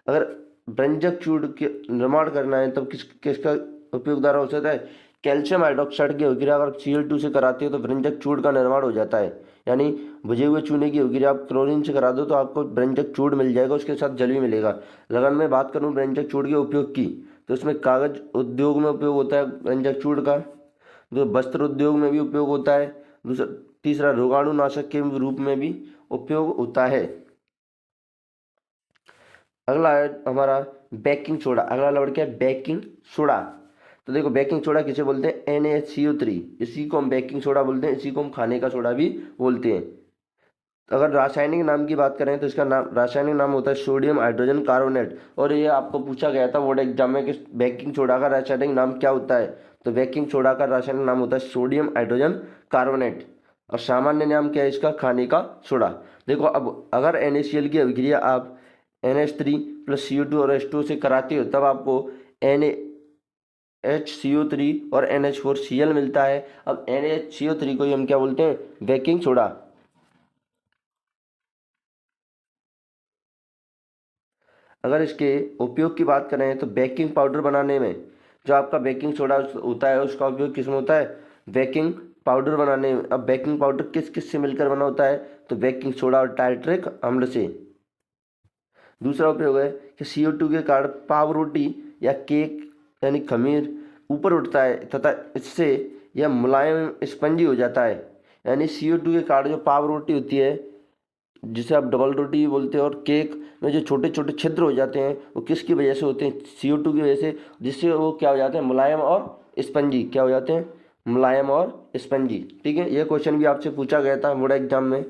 अगर व्यंजक चूर्ण के निर्माण करना है तब किसका उपयोग द्वारा हो सकता है? कैल्शियम हाइड्रोक्साइड की अभिक्रिया अगर Cl2 से कराती है तो व्यंजक चूर्ण का निर्माण हो जाता है। यानी भुजे हुए चूने की अभिक्रिया आप क्लोरीन से करा दो तो आपको व्यंजक चूर्ण मिल जाएगा, उसके साथ जल भी मिलेगा। अगर मैं बात करूं व्यंजक चूर्ण के उपयोग की, तो इसमें कागज उद्योग में उपयोग होता है व्यंजक चूर्ण का, जो वस्त्र उद्योग में भी उपयोग होता है, दूसरा तीसरा रोगाणुनाशक के रूप में भी उपयोग होता है। अगला है हमारा बेकिंग सोडा। अगला लवण क्या है? Baking soda. तो देखो, बेकिंग सोडा किसे बोलते हैं? NaCO3। इसी को हम बेकिंग सोडा बोलते हैं, इसी को हम खाने का सोडा भी बोलते हैं। तो अगर रासायनिक नाम की बात करें तो इसका नाम, रासायनिक नाम होता है सोडियम हाइड्रोजन कार्बोनेट। और ये आपको पूछा गया था बोर्ड एग्जाम में कि बेकिंग सोडा का रासायनिक नाम क्या होता है, तो बेकिंग सोडा का रासायनिक नाम होता है सोडियम हाइड्रोजन कार्बोनेट, और सामान्य नाम क्या है इसका? खाने का सोडा। देखो, अब अगर NaCl की अभिक्रिया आप NH3 प्लस CO2 और H2 से कराती हो तब आपको NaHCO3 और NH4Cl मिलता है। अब NaHCO3 को ही हम क्या बोलते हैं? Baking soda. अगर इसके उपयोग की बात करें तो बेकिंग पाउडर बनाने में जो आपका बेकिंग सोडा होता है उसका उपयोग किस में होता है, बेकिंग पाउडर बनाने में। अब बेकिंग पाउडर किस किस से मिलकर बना होता है, तो बेकिंग सोडा और टार्टरिक अम्ल से। दूसरा उपयोग है कि CO2 के कारण पाव रोटी या केक यानी खमीर ऊपर उठता है तथा इससे यह मुलायम स्पंजी हो जाता है। यानी CO2 के कारण जो पाव रोटी होती है जिसे आप डबल रोटी भी बोलते हैं, और केक में जो छोटे छोटे छिद्र हो जाते हैं वो किसकी वजह से होते हैं, CO2 की वजह से, जिससे वो क्या हो जाते हैं, मुलायम और स्पंजी। क्या हो जाते हैं, मुलायम और स्पंजी। ठीक है, यह क्वेश्चन भी आपसे पूछा गया था बोर्ड एग्जाम में।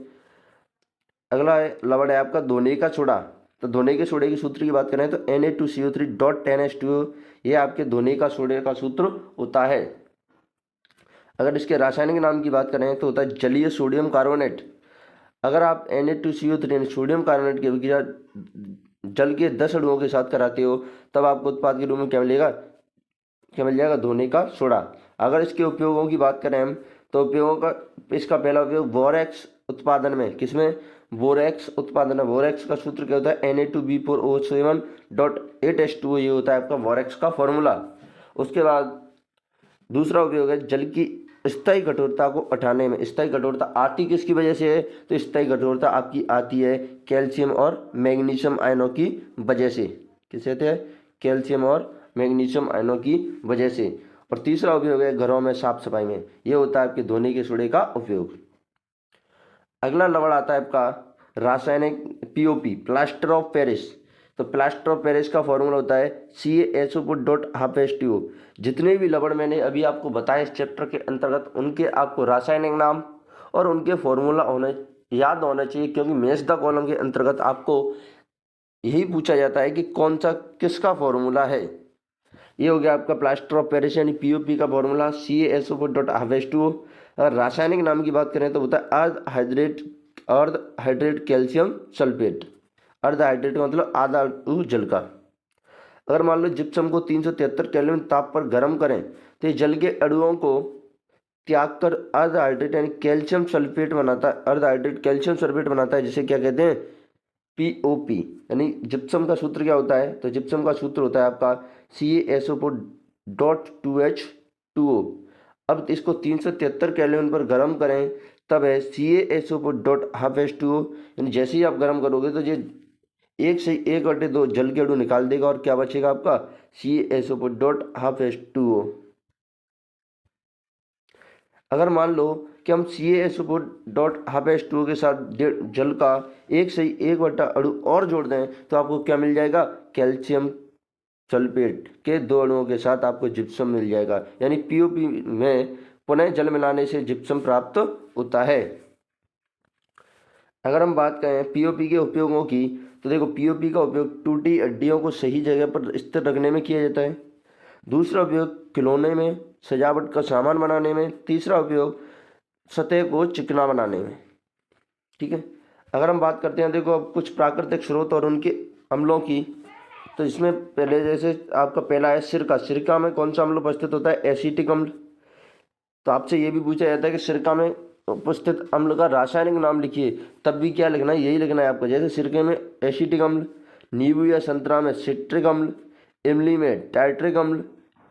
अगला है लवण है आपका धोने का सोडा। तो धोने के सोडे के सूत्र की बात करें तो Na2CO3.10H2O, ये आपके धोने का सोडे का सूत्र होता है। अगर इसके रासायनिक नाम की बात करें तो होता है जलीय सोडियम कार्बोनेट। अगर आप Na2CO3 सोडियम कार्बोनेट की अभिक्रिया जल के 10 अणुओं के साथ कराते हो तब आपको उत्पाद के रूप में क्या मिलेगा, क्या मिल जाएगा, धोने का सोडा। अगर इसके उपयोगों की बात करें हम तो उपयोगों का इसका पहला उपयोग बोरेक्स उत्पादन में, किसमें, बोरेक्स उत्पादन में। बोरेक्स का सूत्र क्या होता है, Na2B4O7.8H2O, ये होता है आपका बोरेक्स का फॉर्मूला। उसके बाद दूसरा उपयोग है जल की स्थायी कठोरता को हटाने में। स्थायी कठोरता आती किसकी वजह से है, तो स्थायी कठोरता आपकी आती है कैल्शियम और मैग्नीशियम आयनों की वजह से। किस कहते हैं, कैल्शियम और मैग्नीशियम आयनों की वजह से। और तीसरा उपयोग है घरों में साफ सफाई में, ये होता है आपके धोने के सोडे का उपयोग। अगला लवण आता है आपका रासायनिक POP, प्लास्टर ऑफ पेरिस। तो प्लास्टर ऑफ पेरिस का फॉर्मूला होता है CaSO4.12H2O। जितने भी लवण मैंने अभी आपको बताए इस चैप्टर के अंतर्गत, उनके आपको रासायनिक नाम और उनके फॉर्मूला होने याद होना चाहिए, क्योंकि मैच द कॉलम के अंतर्गत आपको यही पूछा जाता है कि कौन सा किसका फॉर्मूला है। ये हो गया आपका प्लास्टर ऑफ पेरिस यानी POP का फॉर्मूला CaSO4.12H2O। अगर रासायनिक नाम की बात करें तो होता है अर्ध हाइड्रेट कैल्शियम सल्फेट। अर्ध हाइड्रेट का मतलब आधा जल का। अगर मान लो जिप्सम को 373 केल्विन ताप पर गर्म करें तो ये जल के अणुओं को त्याग कर अर्ध हाइड्रेट यानी कैल्शियम सल्फेट बनाता है। अर्ध हाइड्रेट कैल्शियम सल्फेट बनाता है, जिसे क्या कहते हैं, POP। यानी जिप्सम का सूत्र क्या होता है, तो जिप्सम का सूत्र होता है आपका CaSO4.2H2O। अब इसको 373 केल्विन पर गर्म करें तब है CaSO4.12H2O। यानी जैसे ही आप गर्म करोगे तो ये 1 से 1/2 जल के अणु निकाल देगा और क्या बचेगा आपका CaSO4.12H2O। अगर मान लो कि हम CaSO4.12H2O के साथ जल का 1 से 1/2 अणु और जोड़ दें तो आपको क्या मिल जाएगा, कैल्शियम सल्फेट के 2 अणुओं के साथ आपको जिप्सम मिल जाएगा। यानी POP में पुनः जल मिलाने से जिप्सम प्राप्त होता है। अगर हम बात करें POP के उपयोगों की तो देखो, POP का उपयोग टूटी हड्डियों को सही जगह पर स्थिर रखने में किया जाता है। दूसरा उपयोग खिलौने में, सजावट का सामान बनाने में। तीसरा उपयोग सतह को चिकना बनाने में। ठीक है, अगर हम बात करते हैं देखो अब कुछ प्राकृतिक स्रोत और उनके अम्लों की, तो इसमें पहले जैसे आपका पहला है सिरका। सिरका में कौन सा अम्ल उपस्थित होता है, एसिटिक अम्ल। तो आपसे ये भी पूछा जाता है कि सिरका में उपस्थित अम्ल का रासायनिक नाम लिखिए, तब भी क्या लिखना है, यही लिखना है आपको। जैसे सिरके में एसिटिक अम्ल, नींबू या संतरा में सिट्रिक अम्ल, इमली में टार्ट्रिक अम्ल,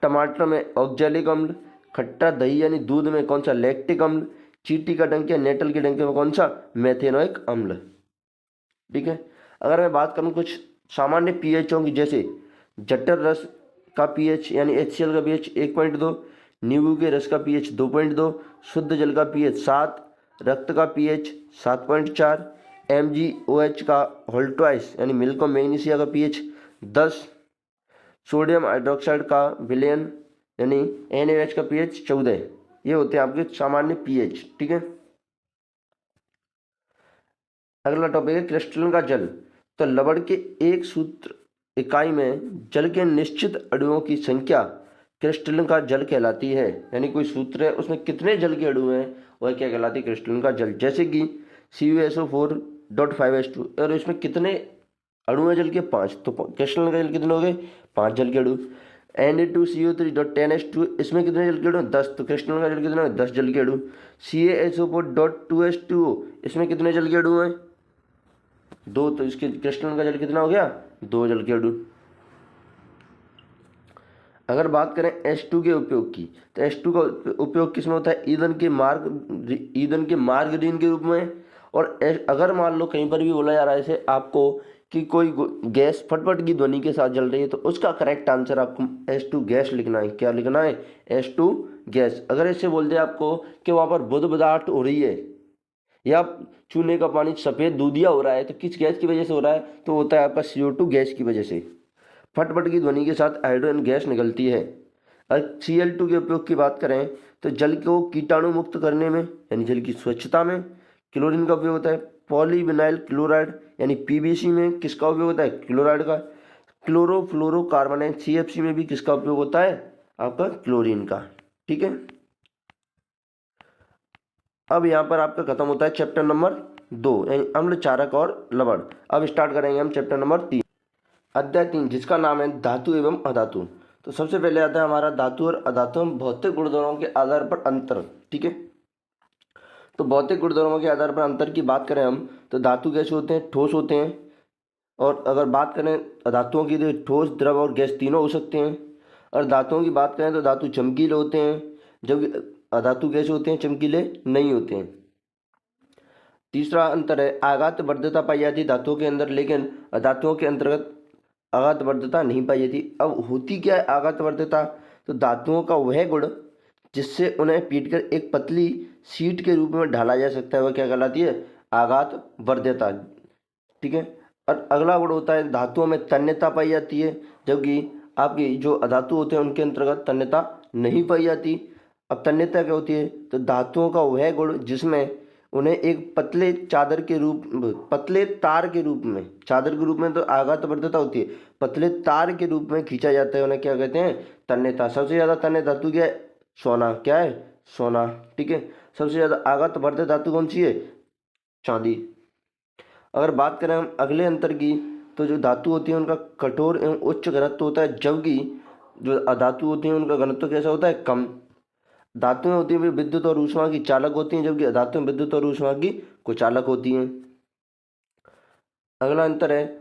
टमाटर में ऑक्जेलिक अम्ल, खट्टा दही यानी दूध में कौन सा, लैक्टिक अम्ल, चींटी का डंक या नेटल के डंके में कौन सा, मेथेनोइक अम्ल। ठीक है, अगर मैं बात करूँ कुछ सामान्य पीएचओं की, जैसे जठर रस का पीएच यानी HCl का पीएच 1.2, नींबू के रस का पीएच 2.2, शुद्ध जल का पीएच 7, रक्त का पीएच 7.4, MgOH का होल ट्वाइस यानी मिल्क और मैग्नीशिया का पीएच 10, सोडियम हाइड्रोक्साइड का विलयन यानी NaOH का पीएच 14। ये होते हैं आपके सामान्य पीएच। ठीक है, अगला टॉपिक है क्रिस्टलन का जल। तो लवण के एक सूत्र इकाई में जल के निश्चित अणुओं की संख्या क्रिस्टलन का जल कहलाती है। यानी कोई सूत्र है उसमें कितने जल के अणु हैं वह क्या कहलाती है, क्रिस्टलन का जल। जैसे कि CuSO4.5H2 और इसमें कितने अणु हैं जल के, 5। तो क्रिस्टलन का जल कितने हो गए, 5 जल के अणु। Na2CO3.10H2 इसमें कितने जल के अणु, 10। तो क्रिस्टलन का जल कितने हैं, 10 जल के अणु। CaSO4.2H2O इसमें कितने जल के अणु हैं, 2, तो इसके क्रिस्टलन का जल कितना हो गया, 2 जल के अणु। अगर बात करें H2 के उपयोग की, तो H2 का उपयोग किस में होता है, ईंधन के मार्गरीन के रूप में। और अगर मान लो कहीं पर भी बोला जा रहा है इसे आपको कि कोई गैस फटफट की ध्वनि के साथ जल रही है, तो उसका करेक्ट आंसर आपको H2 गैस लिखना है। क्या लिखना है, H2 गैस। अगर इससे बोल दे आपको कि वहाँ पर बुध पदार्थ हो रही है या चूने का पानी सफ़ेद दूधिया हो रहा है, तो किस गैस की वजह से हो रहा है, तो होता है आपका CO2 गैस की वजह से। फटफट की ध्वनि के साथ हाइड्रोजन गैस निकलती है। अगर Cl2 के उपयोग की बात करें, तो जल को कीटाणु मुक्त करने में यानी जल की स्वच्छता में क्लोरीन का उपयोग होता है। पॉलीविनाइल क्लोराइड यानी PVC में किसका उपयोग होता है, क्लोराइड का। क्लोरोफ्लोरोकार्बन है CFC में भी किसका उपयोग होता है, आपका क्लोरीन का। ठीक है, अब यहाँ पर आपका खत्म होता है चैप्टर नंबर 2 यानी अम्ल, चारक और लवण। अब स्टार्ट करेंगे हम चैप्टर नंबर 3, अध्याय 3, जिसका नाम है धातु एवं अधातु। तो सबसे पहले आता है हमारा धातु और अधातु में भौतिक गुणधर्मों के आधार पर अंतर। ठीक है, तो भौतिक गुणधर्मों के आधार पर अंतर की बात करें हम, तो धातु कैसे होते हैं, ठोस होते हैं। और अगर बात करें अधातुओं की, तो ठोस, द्रव और गैस तीनों हो सकते हैं। और धातुओं की बात करें तो धातु चमकीले होते हैं, जबकि अधातु कैसे होते हैं, चमकीले नहीं होते हैं। तीसरा अंतर है आघात वर्धता पाई जाती है धातुओं के अंदर, लेकिन अधातुओं के अंतर्गत आघात वर्धता नहीं पाई जाती। अब होती क्या है आघात वर्धता, तो धातुओं का वह गुण जिससे उन्हें पीटकर एक पतली शीट के रूप में ढाला जा सकता है, वह क्या कहलाती है, आघात वर्धता। ठीक है, और अगला गुण होता है धातुओं में तन्यता पाई जाती है, जबकि आपकी जो अधातु होते हैं उनके अंतर्गत तन्यता नहीं पाई जाती। अब तन्यता क्या होती है, तो धातुओं का वह गुण जिसमें उन्हें एक पतले चादर के रूप, पतले तार के रूप में, चादर के रूप में तो आघात वर्धता होती है, पतले तार के रूप में खींचा जाता है, उन्हें क्या कहते हैं, तन्यता। सबसे ज़्यादा तन्य धातु क्या है, सोना। क्या है, सोना। ठीक है, सबसे ज़्यादा आघात वर्धक धातु कौन सी है, चांदी। अगर बात करें हम अगले अंतर की, तो जो धातु होती है उनका कठोर एवं उच्च घनत्व होता है, जबकि जो अधातु होती हैं उनका घनत्व कैसा होता है, कम। धातुएं होती हैं वे विद्युत और ऊष्मा की चालक होती हैं, जबकि अधातुएं विद्युत और ऊष्मा की कुचालक होती हैं। अगला अंतर है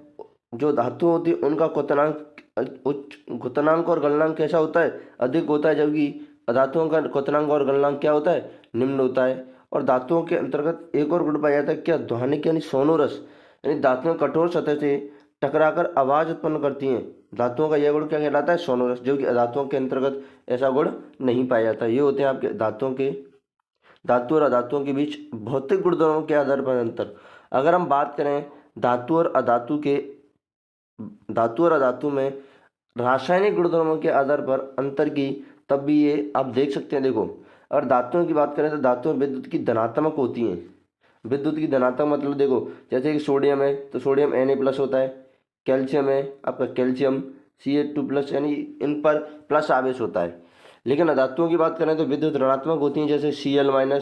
जो धातु होती है उनका क्वथनांक और गलनांक कैसा होता है, अधिक होता है, जबकि अधातुओं का क्वथनांक और गलनांक क्या होता है, निम्न होता है। और धातुओं के अंतर्गत एक और गुण पाया जाता है, क्या, ध्वनिक यानी सोनोरस, यानी धातुएं कठोर सतह से टकराकर आवाज उत्पन्न करती हैं। धातुओं का यह गुण क्या कहलाता है, सोनोरस, जो कि अधातुओं के अंतर्गत ऐसा गुण नहीं पाया जाता। ये होते हैं आपके धातु और अधातुओं के बीच भौतिक गुणधर्मों के आधार पर अंतर। अगर हम बात करें धातु और अधातु में रासायनिक गुणधर्मों के आधार पर अंतर की, तब भी ये आप देख सकते हैं। देखो, अगर धातुओं की बात करें तो धातुएं विद्युत की धनात्मक होती हैं। विद्युत की धनात्मक मतलब देखो, जैसे कि सोडियम है तो सोडियम Na+ होता है, कैल्शियम है आपका कैल्शियम Ca2+, यानी इन पर प्लस आवेश होता है। लेकिन अधातुओं की बात करें तो विद्युत ऋणात्मक होती हैं, जैसे Cl-,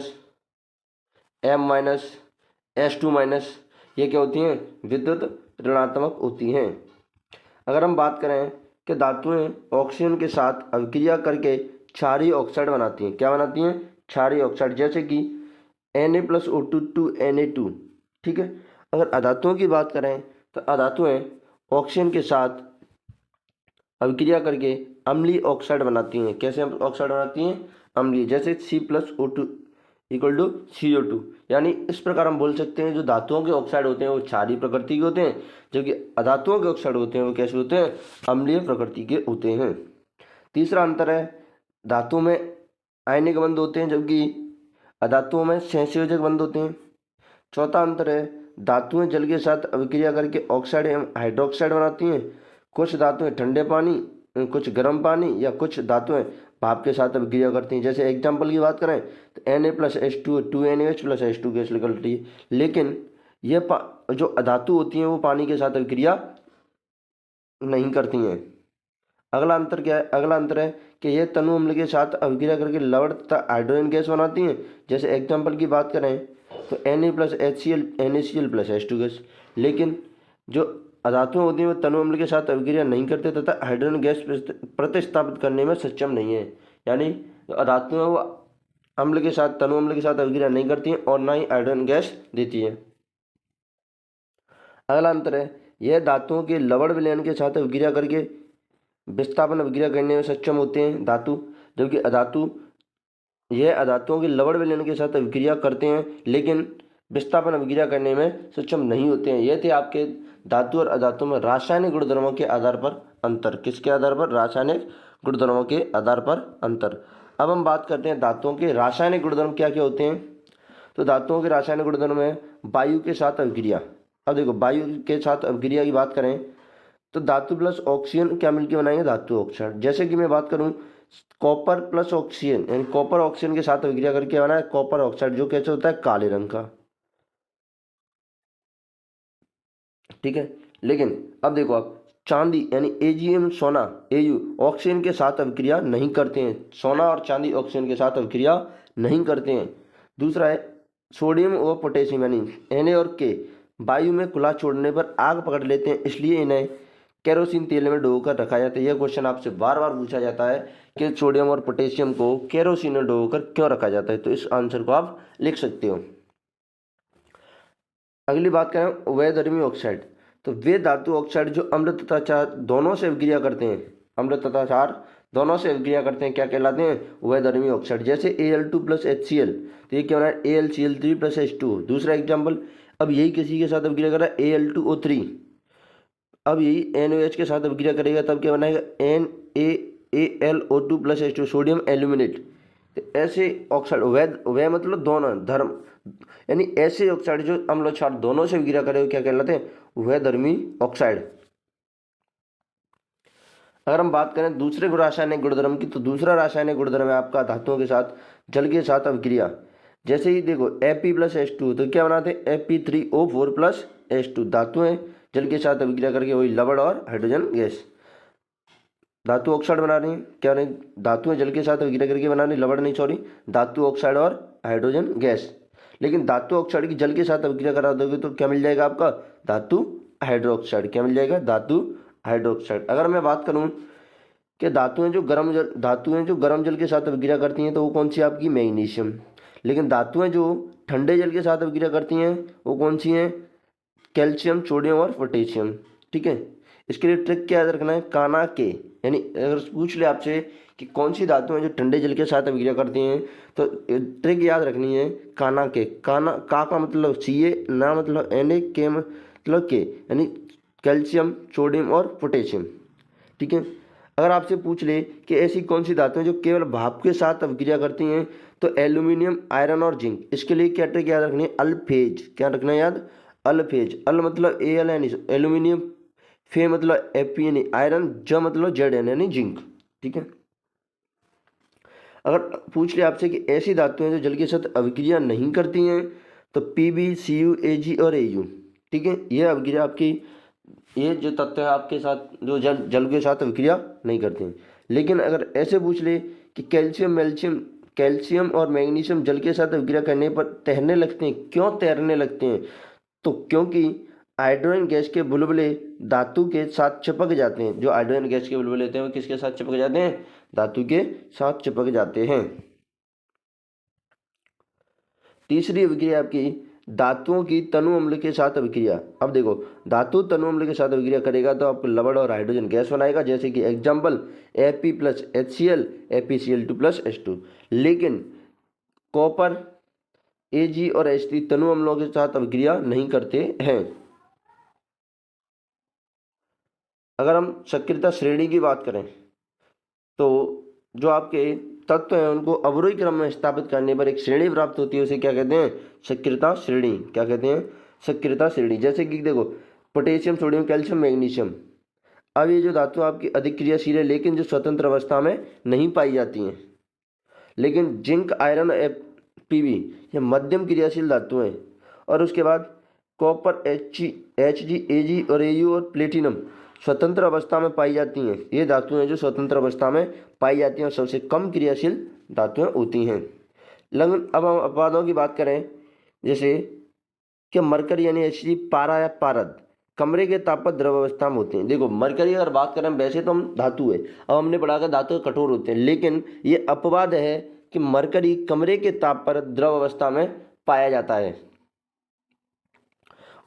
M-, S2-, ये क्या होती हैं, विद्युत ऋणात्मक होती हैं। अगर हम बात करें कि धातुएं ऑक्सीजन के साथ अभिक्रिया करके क्षारीय ऑक्साइड बनाती हैं, क्या बनाती हैं, क्षारीय ऑक्साइड, जैसे कि Na+O2 2Na2। ठीक है, अगर अधातुओं की बात करें तो अधातुएं ऑक्सीजन के साथ अभिक्रिया करके अम्लीय ऑक्साइड बनाती हैं। कैसे ऑक्साइड बनाती हैं, अम्लीय, जैसे C+O2 = CO2। यानी इस प्रकार हम बोल सकते हैं जो धातुओं के ऑक्साइड होते हैं वो क्षारीय प्रकृति के होते हैं, जबकि अधातुओं के ऑक्साइड होते हैं वो कैसे होते हैं, अम्लीय प्रकृति के होते हैं। तीसरा अंतर है धातुओं में आयनिक बंध होते हैं, जबकि अधातुओं में सहसंयोजक बंध होते हैं। चौथा अंतर है धातुएं जल के साथ अभिक्रिया करके ऑक्साइड एवं हाइड्रोक्साइड बनाती हैं। कुछ धातुएं ठंडे पानी, कुछ गर्म पानी या कुछ धातुएं भाप के साथ अभिक्रिया करती हैं। जैसे एग्जाम्पल की बात करें तो Na+H2 2NaOH+H2 गैस निकलती है। लेकिन ये जो अधातु होती हैं वो पानी के साथ अभिक्रिया नहीं करती हैं। अगला अंतर क्या है, अगला अंतर है कि ये तनु अम्ल के साथ अभिक्रिया करके लवण तथा हाइड्रोजन गैस बनाती हैं। जैसे एग्जाम्पल की बात करें तो Na+HCl NaCl+H2 गैस। लेकिन जो अधातुएं होती हैं वो तनु अम्ल के साथ अभिक्रिया नहीं करते तथा हाइड्रोजन गैस प्रतिस्थापित करने में सक्षम नहीं है। यानी अधातुएं वो अम्ल के साथ, तनु अम्ल के साथ अभिक्रिया नहीं करती हैं और ना ही हाइड्रोजन गैस देती है। अगला अंतर है, यह धातुओं के लवण विलयन के साथ अभिक्रिया करके विस्थापन अभिक्रिया करने में सक्षम होते हैं धातु, जबकि अधातुओं के लवण विलयन के साथ अभिक्रिया करते हैं लेकिन विस्थापन अभिक्रिया करने में सक्षम नहीं होते हैं। यह थे आपके धातु और अधातु में रासायनिक गुणधर्मों के आधार पर अंतर। किसके आधार पर? रासायनिक गुणधर्मों के आधार पर अंतर। अब हम बात करते हैं धातुओं के रासायनिक गुणधर्म क्या क्या होते हैं। तो धातुओं के रासायनिक गुणधर्म है वायु के साथ अभिक्रिया। अब देखो, वायु के साथ अभिक्रिया की बात करें तो धातु प्लस ऑक्सीजन क्या मिलकर बनाएंगे? धातु ऑक्साइड। जैसे कि मैं बात करूं कॉपर प्लस ऑक्सीजन, यानी कॉपर ऑक्सीजन के साथ अभिक्रिया करके बना है कॉपर ऑक्साइड, जो कैसे होता है? काले रंग का। ठीक है, लेकिन अब देखो आप चांदी यानी एजीएम सोना एयू ऑक्सीजन के साथ अभिक्रिया नहीं करते हैं। सोना और चांदी ऑक्सीजन के साथ अभिक्रिया नहीं करते हैं। दूसरा है सोडियम और पोटेशियम यानी Na और K वायु में खुला छोड़ने पर आग पकड़ लेते हैं, इसलिए इन्हें केरोसिन तेल में डुबोकर रखा जाता है। यह क्वेश्चन आपसे बार बार पूछा जाता है कि सोडियम और पोटेशियम को केरोसिन में डुबोकर क्यों रखा जाता है, तो इस आंसर को आप लिख सकते हो। अगली बात करें उभयधर्मी ऑक्साइड। तो वे धातु ऑक्साइड जो अम्ल तथा क्षार दोनों से अभिक्रिया करते हैं, अम्ल तथा क्षार दोनों से अभिक्रिया करते हैं, क्या कहलाते हैं? उभयधर्मी ऑक्साइड। जैसे Al2 प्लस HCl, तो ये क्या बना है? AlCl3 plus H2। दूसरा एग्जाम्पल, अब यही किसी के साथ अभिक्रिया कर रहा है Al2O3, अब यही NaOH के साथ अभिक्रिया करेगा तब क्या बनाएगा? NaAlO2 plus H2, sodium aluminate. तो ऐसे ऑक्साइड उभय मतलब दोनों धर्म, यानी ऐसे ऑक्साइड जो अम्ल क्षार दोनों से अभिक्रिया करेगा क्या कहलाते हैं? उभयधर्मी ऑक्साइड। अगर हम बात करें दूसरे रासायनिक गुणधर्म की, तो दूसरा रासायनिक गुणधर्म है आपका धातुओं के साथ जल के साथ अभिक्रिया। जैसे ही देखो Fe प्लस H2, तो क्या बनाते हैं? Fe3O4 plus H2। धातुएं जल के साथ अभिक्रिया करके वही लवण और हाइड्रोजन गैस, धातु ऑक्साइड बना रही है। क्या नहीं? धातुएं जल के साथ अभिक्रिया करके बना रही, लवण नहीं सॉरी, धातु ऑक्साइड और हाइड्रोजन गैस। लेकिन धातु ऑक्साइड की जल के साथ अभिक्रिया करा दोगे तो क्या मिल जाएगा आपका? धातु हाइड्रोक्साइड। क्या मिल जाएगा? धातु हाइड्रोक्साइड। अगर मैं बात करूं कि धातुएं जो गर्म जल के साथ अभिक्रिया करती हैं तो वो कौन सी आपकी? मैग्नीशियम। लेकिन धातुएं जो ठंडे जल के साथ अभिक्रिया करती हैं वो कौन सी हैं? कैल्शियम, सोडियम और पोटेशियम। ठीक है, इसके लिए ट्रिक क्या याद रखना है? काना के, यानी अगर पूछ ले आपसे कि कौन सी धातुएं जो ठंडे जल के साथ अभिक्रिया करती हैं तो ट्रिक याद रखनी है काना के। का मतलब Ca, ना मतलब Na, के मतलब के, यानी कैल्शियम, सोडियम और पोटेशियम। ठीक है, अगर आपसे पूछ ले कि ऐसी कौन सी धातुएं जो केवल भाप के साथ अभिक्रिया करती हैं तो एल्यूमिनियम, आयरन और जिंक। इसके लिए क्या ट्रिक याद रखनी है? अल्फेज। क्या रखना है याद? अल्फेज। अल मतलब Al यानी एल्यूमिनियम, फे मतलब Fe यानी आयरन, ज मतलब Zn यानी जिंक। ठीक है, अगर पूछ ले आपसे कि ऐसी धातुएं जो जल के साथ अभिक्रिया नहीं करती हैं तो Pb, Cu, Ag और Au। ठीक है, ये अभिक्रिया आपकी, ये जो तत्व है आपके साथ जो जल के साथ अभिक्रिया नहीं करते हैं। लेकिन अगर ऐसे पूछ ले कि कैल्शियम और मैग्नीशियम जल के साथ अभिक्रिया करने पर तैरने लगते हैं, क्यों तैरने लगते हैं? तो क्योंकि हाइड्रोजन गैस के बुलबुले धातु के साथ चिपक जाते हैं। जो हाइड्रोजन गैस के बुलबुले होते हैं वो किसके साथ चिपक जाते हैं? धातु के साथ चिपक जाते हैं। तीसरी अभिक्रिया आपकी धातुओं की तनु अम्ल के साथ अभिक्रिया। अब देखो, धातु तनु अम्ल के साथ अभिक्रिया करेगा तो आपको लवण और हाइड्रोजन गैस बनाएगा। जैसे कि example Fe plus HCl, FeCl2 plus H2। लेकिन कॉपर, Ag और H3 तनु अम्लों के साथ अभिक्रिया नहीं करते हैं। अगर हम सक्रियता श्रेणी की बात करें तो जो आपके तत्व हैं उनको अवरोही क्रम में स्थापित करने पर एक श्रेणी प्राप्त होती है, उसे क्या कहते हैं? सक्रियता श्रेणी। क्या कहते हैं? सक्रियता श्रेणी। जैसे कि देखो पोटेशियम, सोडियम, कैल्शियम, मैग्नीशियम। अब ये जो धातु आपकी अधिक क्रियाशील है लेकिन जो स्वतंत्र अवस्था में नहीं पाई जाती हैं। लेकिन जिंक, आयरन, Pb ये मध्यम क्रियाशील धातु हैं। और उसके बाद कॉपर, Hg, Ag और Au और प्लेटिनम स्वतंत्र अवस्था में पाई जाती हैं। ये धातुएं जो स्वतंत्र अवस्था में पाई जाती हैं और सबसे कम क्रियाशील धातुएं होती हैं। लेकिन अब हम अपवादों की बात करें, जैसे कि मरकरी यानी Hg पारा या पारद कमरे के ताप पर द्रव अवस्था में होते हैं। देखो मरकरी अगर बात करें, वैसे तो हम धातु है, अब हमने पढ़ा कि धातु कठोर होते हैं, लेकिन ये अपवाद है कि मरकरी कमरे के ताप पर द्रव अवस्था में पाया जाता है।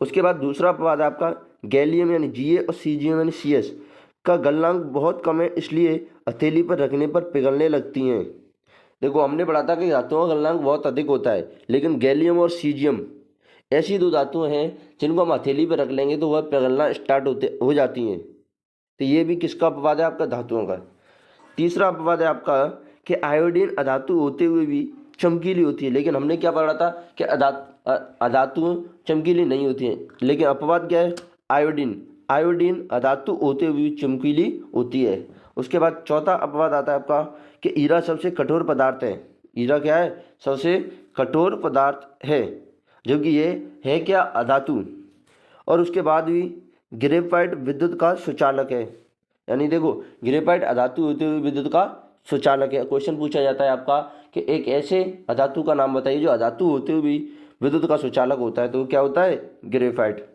उसके बाद दूसरा अपवाद है आपका गैलियम यानी Ga और सीजियम यानी Cs का गलनांक बहुत कम है, इसलिए हथेली पर रखने पर पिघलने लगती हैं। देखो हमने पढ़ा था कि धातुओं का गलनांक बहुत अधिक होता है, लेकिन गैलियम और सीजियम ऐसी दो धातुएं हैं जिनको हम हथेली पर रख लेंगे तो वह पिघलना स्टार्ट हो जाती हैं। तो ये भी किसका अपवाद है? आपका धातुओं का। तीसरा अपवाद है आपका कि आयोडीन अधातु होते हुए भी चमकीली होती है, लेकिन हमने क्या पढ़ा था कि अधातु चमकीली नहीं होती हैं, लेकिन अपवाद क्या है? आयोडीन अधातु होते हुए भी चमकीली होती है। उसके बाद चौथा अपवाद आता है आपका कि हीरा सबसे कठोर पदार्थ है। हीरा क्या है? सबसे कठोर पदार्थ है, जबकि ये है क्या? अधातु। और उसके बाद भी ग्रेफाइट विद्युत का सुचालक है। यानी देखो ग्रेफाइट अधातु होते हुए विद्युत का सुचालक है। क्वेश्चन पूछा जाता है आपका कि एक ऐसे अधातु का नाम बताइए जो अधातु होते हुए भी विद्युत का सुचालक होता है, तो क्या होता है? ग्रेफाइट।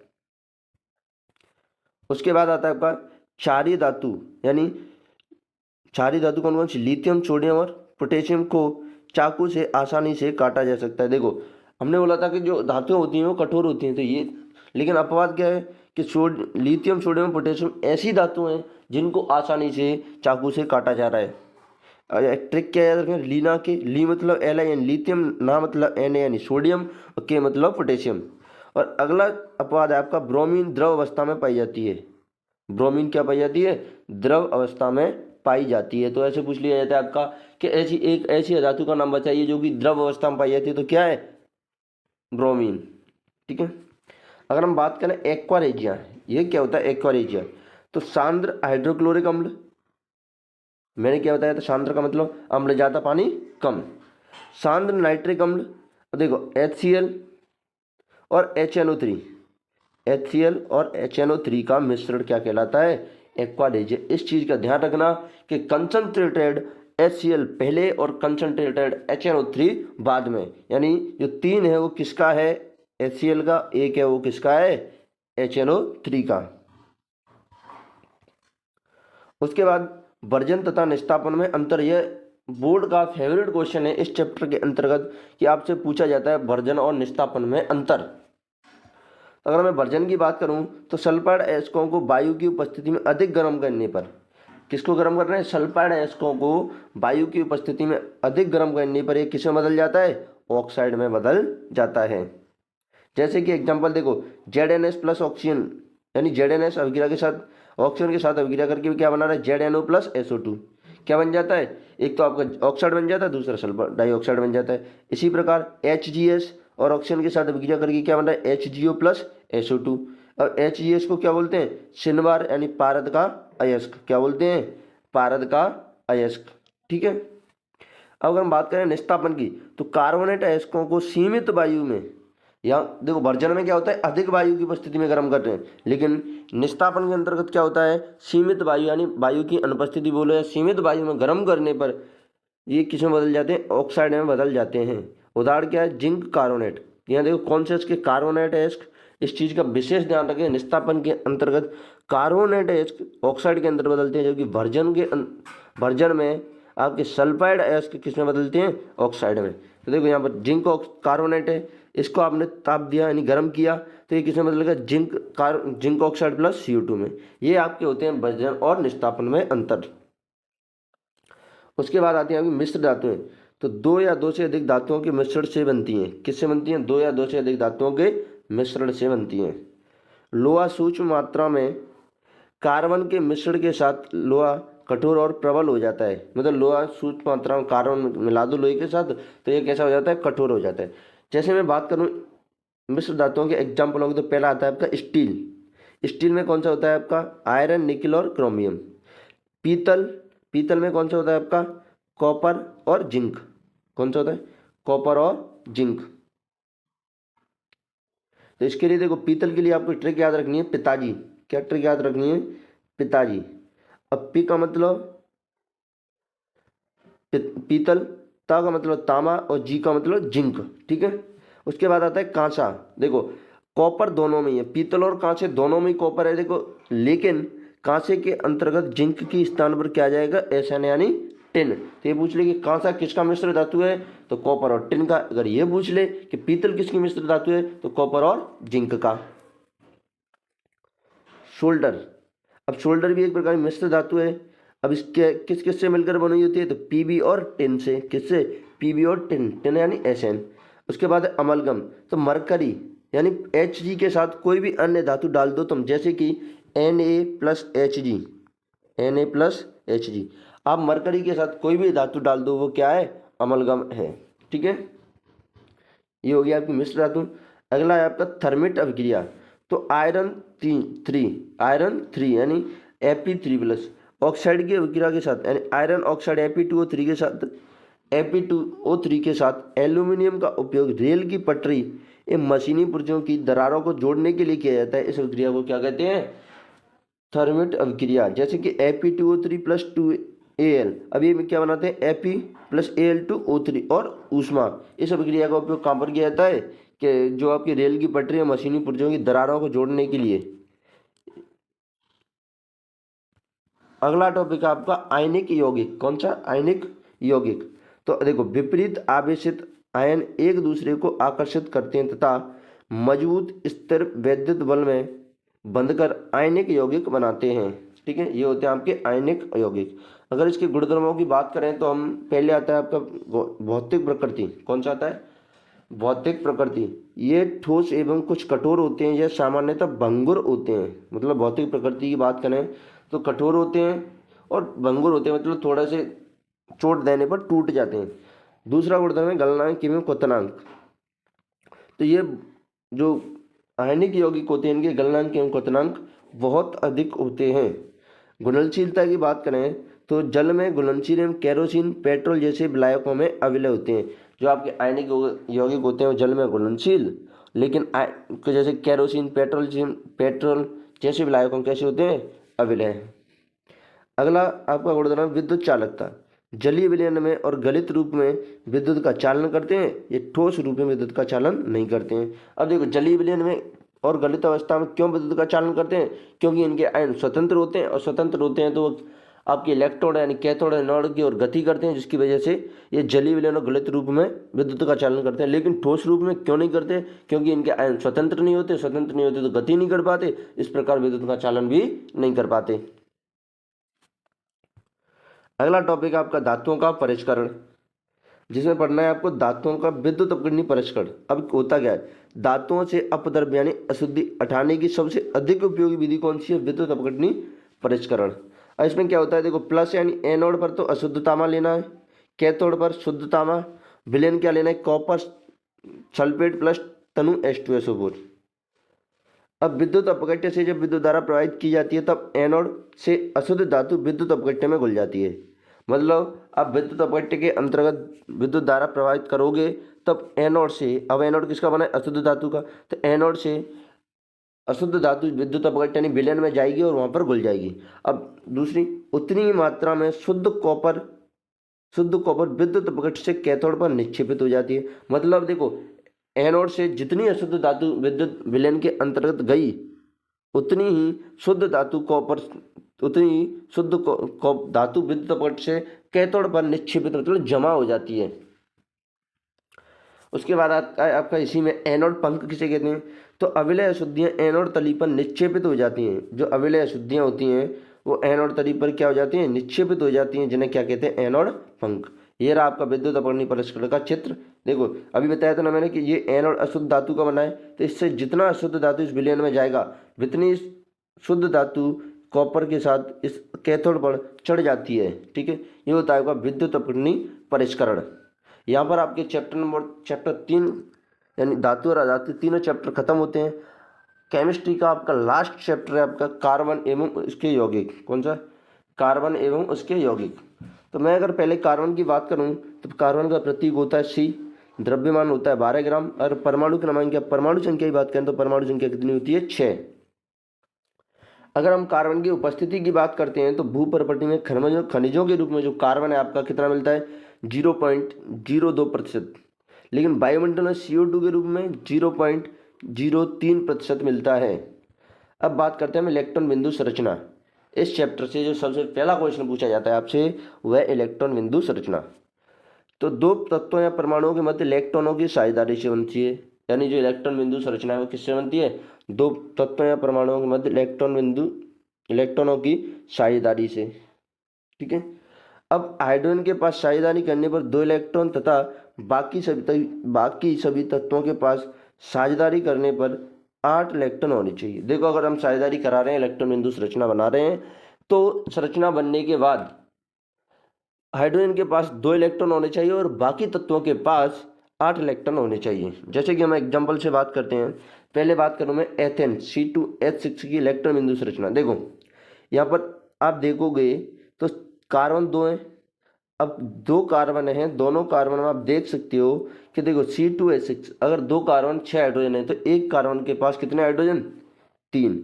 उसके बाद आता है आपका क्षारीय धातु। यानी क्षारीय धातु कौन कौन सी? लिथियम, सोडियम और पोटेशियम को चाकू से आसानी से काटा जा सकता है। देखो हमने बोला था कि जो धातुएं होती हैं वो कठोर होती हैं, तो ये, लेकिन अपवाद क्या है कि लिथियम, सोडियम, पोटेशियम ऐसी धातुएं हैं जिनको आसानी से चाकू से काटा जा रहा है। और एक ट्रिक क्या याद रखें? लीना के ली मतलब एल आई यानी लिथियम, ना मतलब एन यानी सोडियम और के मतलब पोटेशियम। और अगला अपवाद है आपका ब्रोमीन द्रव अवस्था में पाई जाती है। ब्रोमीन क्या पाई जाती है? द्रव अवस्था में पाई जाती है। तो ऐसे पूछ लिया जाता है आपका कि एक ऐसी धातु का नाम बताइए जो कि द्रव अवस्था में पाई जाती है, तो क्या है? ब्रोमीन। ठीक है। अगर हम बात करें एक्वा रेजिया, ये क्या होता है एक्वा रेजिया? तो सांद्र हाइड्रोक्लोरिक अम्ल। मैंने क्या बताया था? सांद्र का मतलब अम्ल ज़्यादा पानी कम। सांद्र नाइट्रिक अम्ल, देखो HCl और HNO3, HCl और HNO3 का मिश्रण क्या कहलाता है? Aqua regia. इस चीज़ का ध्यान रखना कि कंसंट्रेटेड HCl पहले और कंसंट्रेटेड HNO3 बाद में, यानी जो 3 है वो किसका है? HCl का। एक है वो किसका है? HNO3 का। उसके बाद वर्जन तथा निस्तापन में अंतर। यह बोर्ड का फेवरेट क्वेश्चन है इस चैप्टर के अंतर्गत कि आपसे पूछा जाता है वर्जन और निस्तापन में अंतर। अगर मैं वर्जन की बात करूं तो सल्फाइड अयस्कों को वायु की उपस्थिति में अधिक गर्म करने पर, किसको गर्म कर रहे हैं? सल्फाइड अयस्कों को वायु की उपस्थिति में अधिक गर्म करने पर यह किस में बदल जाता है? ऑक्साइड में बदल जाता है। जैसे कि एग्जांपल देखो ZnS प्लस ऑक्सीजन, यानी ZnS अभिक्रिया के साथ ऑक्सीजन के साथ अभिक्रिया करके क्या बना रहा है? ZnO प्लस SO2 क्या बन जाता है? एक तो आपका ऑक्साइड बन जाता है, दूसरा सल्फर डाइऑक्साइड बन जाता है। इसी प्रकार HGS और ऑक्सीजन के साथ अभिक्रिया करके क्या बन रहा है? HGO plus SO2। अब HGS को क्या बोलते हैं? शिनवार यानी पारद का अयस्क। क्या बोलते हैं? पारद का अयस्क। ठीक है। अब अगर हम बात करें निस्तापन की तो कार्बोनेट अयस्कों को सीमित वायु में, यहाँ देखो वर्जन में क्या होता है? अधिक वायु की उपस्थिति में गर्म करते हैं, लेकिन निस्तापन के अंतर्गत क्या होता है? सीमित वायु यानी वायु की अनुपस्थिति बोलो या सीमित वायु में गर्म करने पर ये किस में बदल जाते हैं? ऑक्साइड में बदल जाते हैं। उदाहरण क्या है? Zinc carbonate. यहाँ देखो कौन से इसके कार्बोनेट अयस्क, इस चीज़ का विशेष ध्यान रखें। निस्तापन के अंतर्गत कार्बोनेट अयस्क ऑक्साइड के अंदर बदलते हैं, जबकि वर्जन में आपके सल्फाइड अयस्क किस में बदलते हैं? ऑक्साइड में। तो देखो यहाँ पर जिंक कार्बोनेट है, इसको आपने ताप दिया यानी गर्म किया तो ये किस में बदलेगा? जिंक ऑक्साइड प्लस CO2 में। ये आपके होते हैं वर्जन और निस्तापन में अंतर। उसके बाद आती हैं आपकी मिश्र धातुएं। तो 2 या 2 से अधिक धातुओं के मिश्रण से बनती हैं। किससे बनती हैं? 2 या 2 से अधिक धातुओं के मिश्रण से बनती हैं। लोहा सूक्ष्म मात्रा में कार्बन के मिश्रण के साथ लोहा कठोर और प्रबल हो जाता है। मतलब लोहा सूक्ष्म मात्रा में कार्बन मिला दो लोहे के साथ तो ये कैसा हो जाता है? कठोर हो जाता है। जैसे मैं बात करूं मिश्र धातुओं के एग्जाम्पल होंगे तो पहला आता है आपका स्टील। स्टील में कौन सा होता है आपका? आयरन, निकल और क्रोमियम। पीतल में कौन सा होता है आपका? कॉपर और जिंक। कौन सा होता है? कॉपर और जिंक। तो इसके लिए देखो पीतल के लिए आपको ट्रिक याद रखनी है पिताजी। क्या ट्रिक याद रखनी है? पिताजी। अब पी का मतलब पीतल, ता का मतलब तांबा और जी का मतलब जिंक। ठीक है। उसके बाद आता है कांसा। देखो कॉपर दोनों में ही है, पीतल और कांसे दोनों में ही कॉपर है देखो, लेकिन कांसे के अंतर्गत जिंक की स्थान पर क्या आ जाएगा? SN यानी टिन। तो ये पूछ ले कि कांसा किसका मिश्र धातु है? तो कॉपर और टिन का। अगर ये पूछ ले कि पीतल किसकी मिश्र धातु है? तो कॉपर और जिंक का। शोल्डर। अब शोल्डर भी एक प्रकार की मिश्र धातु है। अब इसके किस किस से मिलकर बनी होती है, तो पीबी और टिन से। किससे, पीबी और टिन, टिन यानी एसएन। उसके बाद है अमलगम, तो मरकरी यानी Hg के साथ कोई भी अन्य धातु डाल दो तुम, जैसे कि Na plus H G, Na plus H G. आप मरकरी के साथ कोई भी धातु डाल दो, वो क्या है, अमलगम है। ठीक है, ये हो गया आपकी मिश्र धातु। अगला है आपका थर्मिट अभिक्रिया। तो आयरन थ्री यानी Fe3+ ऑक्साइड की अभिक्रिया के साथ, यानी आयरन ऑक्साइड Fe2O3 के साथ, Fe2O3 के साथ एल्यूमिनियम का उपयोग रेल की पटरी एवं मशीनी पुर्जों की दरारों को जोड़ने के लिए किया जाता है। इस अभिक्रिया को क्या कहते हैं, थर्मिट अभिक्रिया। जैसे कि Fe2O3 + 2Al, अब ये क्या बनाते हैं, Fe + Al2O3 और ऊष्मा। इस अभिक्रिया का उपयोग कहाँ पर किया जाता है, कि जो आपकी रेल की पटरी या मशीनी पुर्जों की दरारों को जोड़ने के लिए। अगला टॉपिक है आपका आयनिक यौगिक। कौन सा, आयनिक यौगिक। तो देखो, विपरीत आवेशित आयन एक दूसरे को आकर्षित करते हैं तथा मजबूत स्थिर वैद्युत बल में बंधकर आयनिक यौगिक बनाते हैं। ठीक है, ये होते हैं आपके आयनिक यौगिक। अगर इसके गुणधर्मों की बात करें तो हम पहले आता है आपका भौतिक प्रकृति। कौन सा आता है, भौतिक प्रकृति। ये ठोस एवं कुछ कठोर होते हैं, यह सामान्यतः भंगुर होते हैं। मतलब भौतिक प्रकृति की बात करें तो कठोर होते हैं और भंगुर होते हैं, मतलब थोड़ा से चोट देने पर टूट जाते हैं। दूसरा गुणधर्म है गलनांक एवं क्वथनांक। तो ये जो आयनिक यौगिक होते हैं, इनके गलनांक एवं क्वथनांक बहुत अधिक होते हैं। घुलनशीलता की बात करें तो जल में घुलनशील एवं केरोसिन, पेट्रोल जैसे विलायकों में अविलय होते हैं। जो आपके आयनिक यौगिक होते हैं वो जल में घुलनशील, लेकिन जैसे केरोसिन, पेट्रोल जैसे विलायकों कैसे होते हैं, अविलय। अगला आपका गुणधर्म विद्युत चालकता। जलीय विलयन में और गलित रूप में विद्युत का चालन करते हैं, ये ठोस रूप में विद्युत का चालन नहीं करते हैं। अब देखो, जलीय विलयन में और गलित अवस्था में क्यों विद्युत का चालन करते हैं, क्योंकि इनके आयन स्वतंत्र होते हैं, और स्वतंत्र होते हैं तो आपके इलेक्ट्रोड यानी कैथोड एनोड की ओर गति करते हैं, जिसकी वजह से ये जलीय विलयन और गलित रूप में विद्युत का चालन करते हैं। लेकिन ठोस रूप में क्यों नहीं करते, क्योंकि इनके आयन स्वतंत्र नहीं होते, स्वतंत्र नहीं होते तो गति नहीं कर पाते, इस प्रकार विद्युत का चालन भी नहीं कर पाते। अगला टॉपिक है आपका धातुओं का परिष्करण, जिसमें पढ़ना है आपको धातुओं का विद्युत अपघटनीय परिष्करण। अब होता क्या है, धातुओं से अपद्रव्य यानी अशुद्धि हटाने की सबसे अधिक उपयोगी विधि कौन सी है, विद्युत अपघटनीय परिष्करण। और इसमें क्या होता है, देखो, प्लस यानी एनोड पर तो अशुद्ध तामा लेना है, कैथोड पर शुद्ध तामा, विलयन क्या लेना है, कॉपर सल्फेट प्लस तनु H2SO4। अब विद्युत अपघट्य से जब विद्युत धारा प्रवाहित की जाती है तब एनोड से अशुद्ध धातु विद्युत अपघट्य में घुल जाती है। मतलब आप विद्युत अपघट्य के अंतर्गत विद्युत धारा प्रवाहित करोगे तब एनोड से, अब एनोड किसका बना है, अशुद्ध धातु का, तो एनोड से अशुद्ध धातु विद्युत अपघट्य यानी विलयन में जाएगी और वहाँ पर घुल जाएगी। अब दूसरी, उतनी ही मात्रा में शुद्ध कॉपर विद्युत अपघट्य से कैथोड पर निक्षेपित हो जाती है। मतलब देखो, एनोड से जितनी अशुद्ध धातु विद्युत विलयन के अंतर्गत गई, उतनी ही शुद्ध धातु धातु विद्युत अपघट्य से कैथोड पर निक्षेपित, मतलब जमा हो जाती है। उसके बाद आता है आपका इसी में एनोड पंख किसे कहते हैं, तो अविलय अशुद्धियाँ एनोड तली पर निक्षेपित हो जाती हैं। जो अविलय अशुद्धियाँ होती हैं वो एनोड तली पर क्या हो जाती हैं, निक्षेपित हो जाती हैं, जिन्हें क्या कहते हैं, एनोड पंख। ये रहा आपका विद्युत अपघटनीय परिष्करण का चित्र। देखो, अभी बताया था ना मैंने कि ये एनोड अशुद्ध धातु का बना है, तो इससे जितना अशुद्ध धातु इस विलयन में जाएगा, उतनी शुद्ध धातु कॉपर के साथ इस कैथोड पर चढ़ जाती है। ठीक है, ये होता है आपका विद्युत अपघटनीय परिष्करण। यहाँ पर आपके चैप्टर 3 यानी धातु और अधातु तीनों चैप्टर खत्म होते हैं। केमिस्ट्री का आपका लास्ट चैप्टर है आपका कार्बन एवं उसके यौगिक। कौन सा, कार्बन एवं उसके यौगिक। तो मैं अगर पहले कार्बन की बात करूं तो कार्बन का प्रतीक होता है C, द्रव्यमान होता है 12 ग्राम, और परमाणु क्रमांक क्या, परमाणु संख्या की बात करें तो परमाणु संख्या कितनी होती है, 6। अगर हम कार्बन की उपस्थिति की बात करते हैं तो भूपर्पटी में खनिजों के रूप में जो कार्बन है आपका कितना मिलता है, 0.02%, लेकिन वायुमंडल में CO2 के रूप में 0.03% मिलता है। अब बात करते हैं हम इलेक्ट्रॉन बिंदु संरचना। इस चैप्टर से जो सबसे पहला क्वेश्चन पूछा जाता है आपसे वह इलेक्ट्रॉन बिंदु संरचना। तो दो तत्वों या परमाणुओं के मध्य इलेक्ट्रॉनों की साझेदारी से बनती है। यानी जो इलेक्ट्रॉन बिंदु संरचना है वो किससे बनती है? दो तत्वों या परमाणुओं के मध्य इलेक्ट्रॉनों की साझेदारी से। ठीक है। अब हाइड्रोजन के पास साझेदारी करने पर 2 इलेक्ट्रॉन तथा बाकी सभी तत्वों के पास साझेदारी करने पर 8 इलेक्ट्रॉन होने चाहिए। देखो, अगर हम साझेदारी करा रहे हैं, इलेक्ट्रॉन बिंदु संरचना बना रहे हैं, तो संरचना बनने के बाद हाइड्रोजन के पास 2 इलेक्ट्रॉन होने चाहिए और बाकी तत्वों के पास 8 इलेक्ट्रॉन होने चाहिए। जैसे कि हम एग्जाम्पल से बात करते हैं। पहले बात करूं मैं एथेन C2H6 की इलेक्ट्रॉन बिंदु संरचना। देखो, यहाँ पर आप देखोगे तो कार्बन 2 है। अब 2 कार्बन हैं, दोनों कार्बन में आप देख सकते हो कि देखो C2H6, अगर 2 कार्बन 6 हाइड्रोजन है तो एक कार्बन के पास कितने हाइड्रोजन? 3।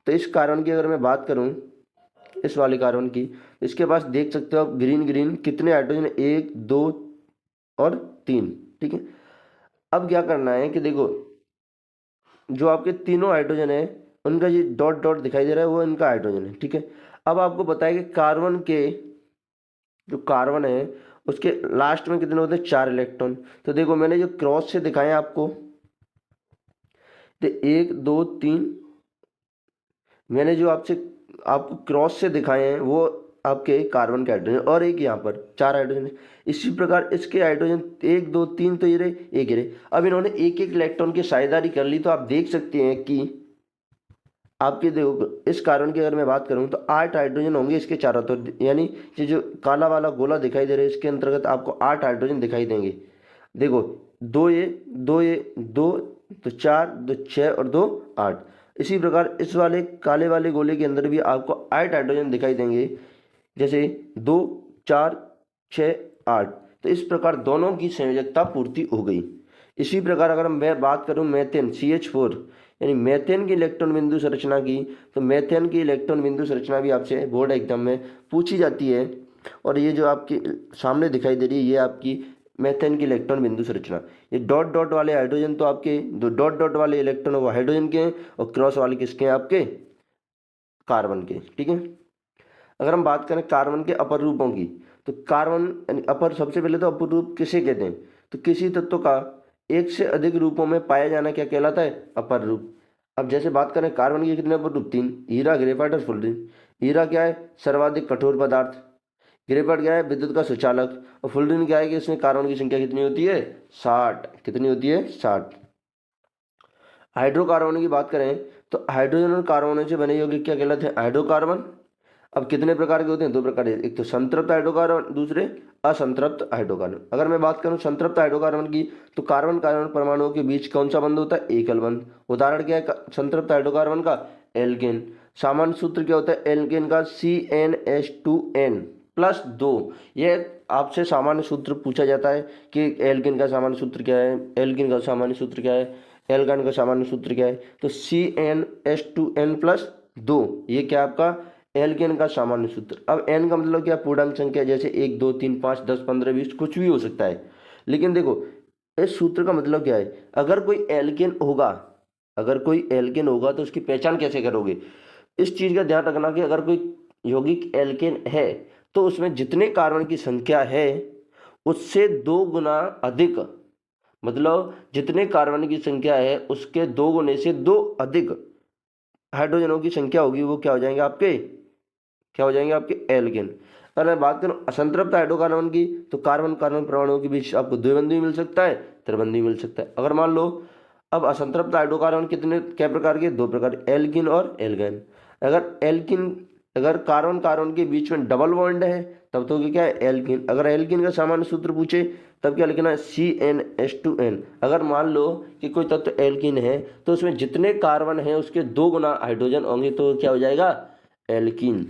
तो इस कार्बन की अगर मैं बात करूं, इस वाले कार्बन की, इसके पास देख सकते हो आप ग्रीन कितने हाइड्रोजन? 1 2 और 3। ठीक है। अब क्या करना है कि देखो, जो आपके तीनों हाइड्रोजन है उनका ये डॉट डॉट दिखाई दे रहा है, वो इनका हाइड्रोजन है। ठीक है। अब आपको बताया कि कार्बन के जो कार्बन है उसके लास्ट में कितने होते हैं? 4 इलेक्ट्रॉन। तो देखो, मैंने जो क्रॉस से दिखाए आपको, तो 1 2 3, मैंने जो आपको क्रॉस से दिखाए हैं वो आपके कार्बन के हाइड्रोजन, और एक यहाँ पर 4 हाइड्रोजन है। इसी प्रकार इसके हाइड्रोजन 1 2 3 तो ये रहे, एक ही रहे। अब इन्होंने एक एक इलेक्ट्रॉन की साझेदारी कर ली, तो आप देख सकते हैं कि आपके देखो, इस कार्बन की अगर मैं बात करूं तो 8 हाइड्रोजन होंगे इसके चारों तरफ, यानी ये जो काला वाला गोला दिखाई दे रहा है इसके अंतर्गत आपको 8 हाइड्रोजन दिखाई देंगे। देखो, 2 ये 2 तो 4 2 6 और 2 8। इसी प्रकार इस वाले काले वाले गोले के अंदर भी आपको 8 हाइड्रोजन दिखाई देंगे, जैसे 2 4 6 8। तो इस प्रकार दोनों की संयोजकता पूर्ति हो गई। इसी प्रकार अगर मैं बात करूं मेथेन CH4, यानी मेथेन की इलेक्ट्रॉन बिंदु संरचना की, तो मेथेन की इलेक्ट्रॉन बिंदु संरचना भी आपसे बोर्ड एग्जाम में पूछी जाती है। और ये जो आपके सामने दिखाई दे रही है ये आपकी मेथेन की इलेक्ट्रॉन बिंदु संरचना। ये डॉट डॉट वाले हाइड्रोजन तो आपके, दो डॉट डॉट वाले इलेक्ट्रॉन वो हाइड्रोजन के हैं, और क्रॉस वाले किसके हैं? आपके कार्बन के। ठीक है। अगर हम बात करें कार्बन के अपर रूपों की, तो कार्बन यानी अपर, सबसे पहले तो अपर रूप किसे कहते हैं? तो किसी तत्व का एक से अधिक रूपों में पाया जाना क्या कहलाता है? अपर रूप। अब जैसे बात करें कार्बन के कितने अपर रूप? 3। हीरा, ग्रेफाइट और फुलरिन। हीरा क्या है? सर्वाधिक कठोर पदार्थ। ग्रेफाइट क्या है? विद्युत का सुचालक। और फुलरिन क्या है कि इसमें कार्बन की संख्या कितनी होती है? 60। कितनी होती है? 60। हाइड्रोकार्बन की बात करें तो हाइड्रोजन और कार्बन से बने यौगिक क्या कहलाते हैं? हाइड्रोकार्बन। अब कितने प्रकार के होते हैं? 2 प्रकार के, एक तो संतृप्त हाइड्रोकार्बन, दूसरे असंतृप्त हाइड्रोकार्बन। अगर मैं बात करूं संतृप्त हाइड्रोकार्बन की, तो कार्बन कार्बन परमाणुओं के बीच कौन सा बंध होता है? एकल बंध। उदाहरण क्या है संतृप्त हाइड्रोकार्बन का? एल्केन। सामान्य सूत्र क्या होता है एल्केन का? CnH2n+2। यह आपसे सामान्य सूत्र पूछा जाता है कि एल्केन का सामान्य सूत्र क्या है, एल्केन का सामान्य सूत्र क्या है, एल्कान का सामान्य सूत्र क्या है? तो CnH2n+2, ये क्या आपका एल्केन का सामान्य सूत्र। अब n का मतलब क्या? पूर्णांक संख्या, जैसे 1 2 3 5 10 15 20 कुछ भी हो सकता है। लेकिन देखो, इस सूत्र का मतलब क्या है? अगर कोई एल्केन होगा तो उसकी पहचान कैसे करोगे? इस चीज का ध्यान रखना कि अगर कोई यौगिक एल्केन है तो उसमें जितने कार्बन की संख्या है उससे 2 गुना अधिक, मतलब जितने कार्बन की संख्या है उसके 2 गुने से 2 अधिक हाइड्रोजनों की संख्या होगी, वो क्या हो जाएंगे आपके? क्या हो जाएंगे आपके? एल्केन। अगर मैं बात करूं असंतृप्त हाइड्रोकार्बन की, तो कार्बन कार्बन परमाणुओं के बीच आपको द्विबंधी मिल सकता है, त्रिबंधी मिल सकता है। अगर मान लो, अब असंतृप्त हाइड्रोकार्बन कितने क्या प्रकार के? 2 प्रकार, एल्किन और एल्केन। अगर कार्बन कार्बन के बीच में डबल बॉन्ड है तब तो क्या है? एल्किन। अगर एल्किन का सामान्य सूत्र पूछे तब क्या लिखना है? CnH2n। अगर मान लो कि कोई तत्व एल्किन है तो उसमें जितने कार्बन है उसके 2 गुना हाइड्रोजन होंगे, तो क्या हो जाएगा? एल्कीन।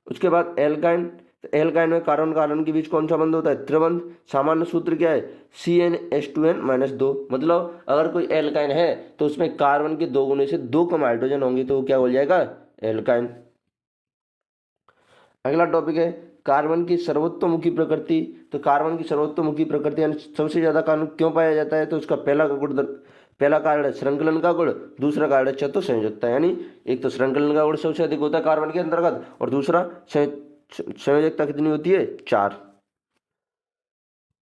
उसके बाद एल्काइन। तो एल्काइन में कार्बन कार्बन के बीच कौन सा बंध होता है? त्रिबंध। सामान्य सूत्र क्या है? CnH2n-2। मतलब अगर कोई एल्काइन है तो उसमें कार्बन के 2 गुने से 2 कम हाइड्रोजन होंगे, तो वो क्या हो जाएगा? एल्काइन। अगला टॉपिक है कार्बन की सर्वतोमुखी प्रकृति। तो कार्बन की सर्वतोमुखी प्रकृति यानी सबसे ज्यादा कार्बन क्यों पाया जाता है? तो उसका पहला कारण है श्रृंखलन का गुण, दूसरा कारण है चतुसंयोजकता। यानी एक तो श्रृंखलन का गुण सबसे अधिक होता है कार्बन के अंतर्गत, और दूसरा संयोजकता कितनी होती है? 4।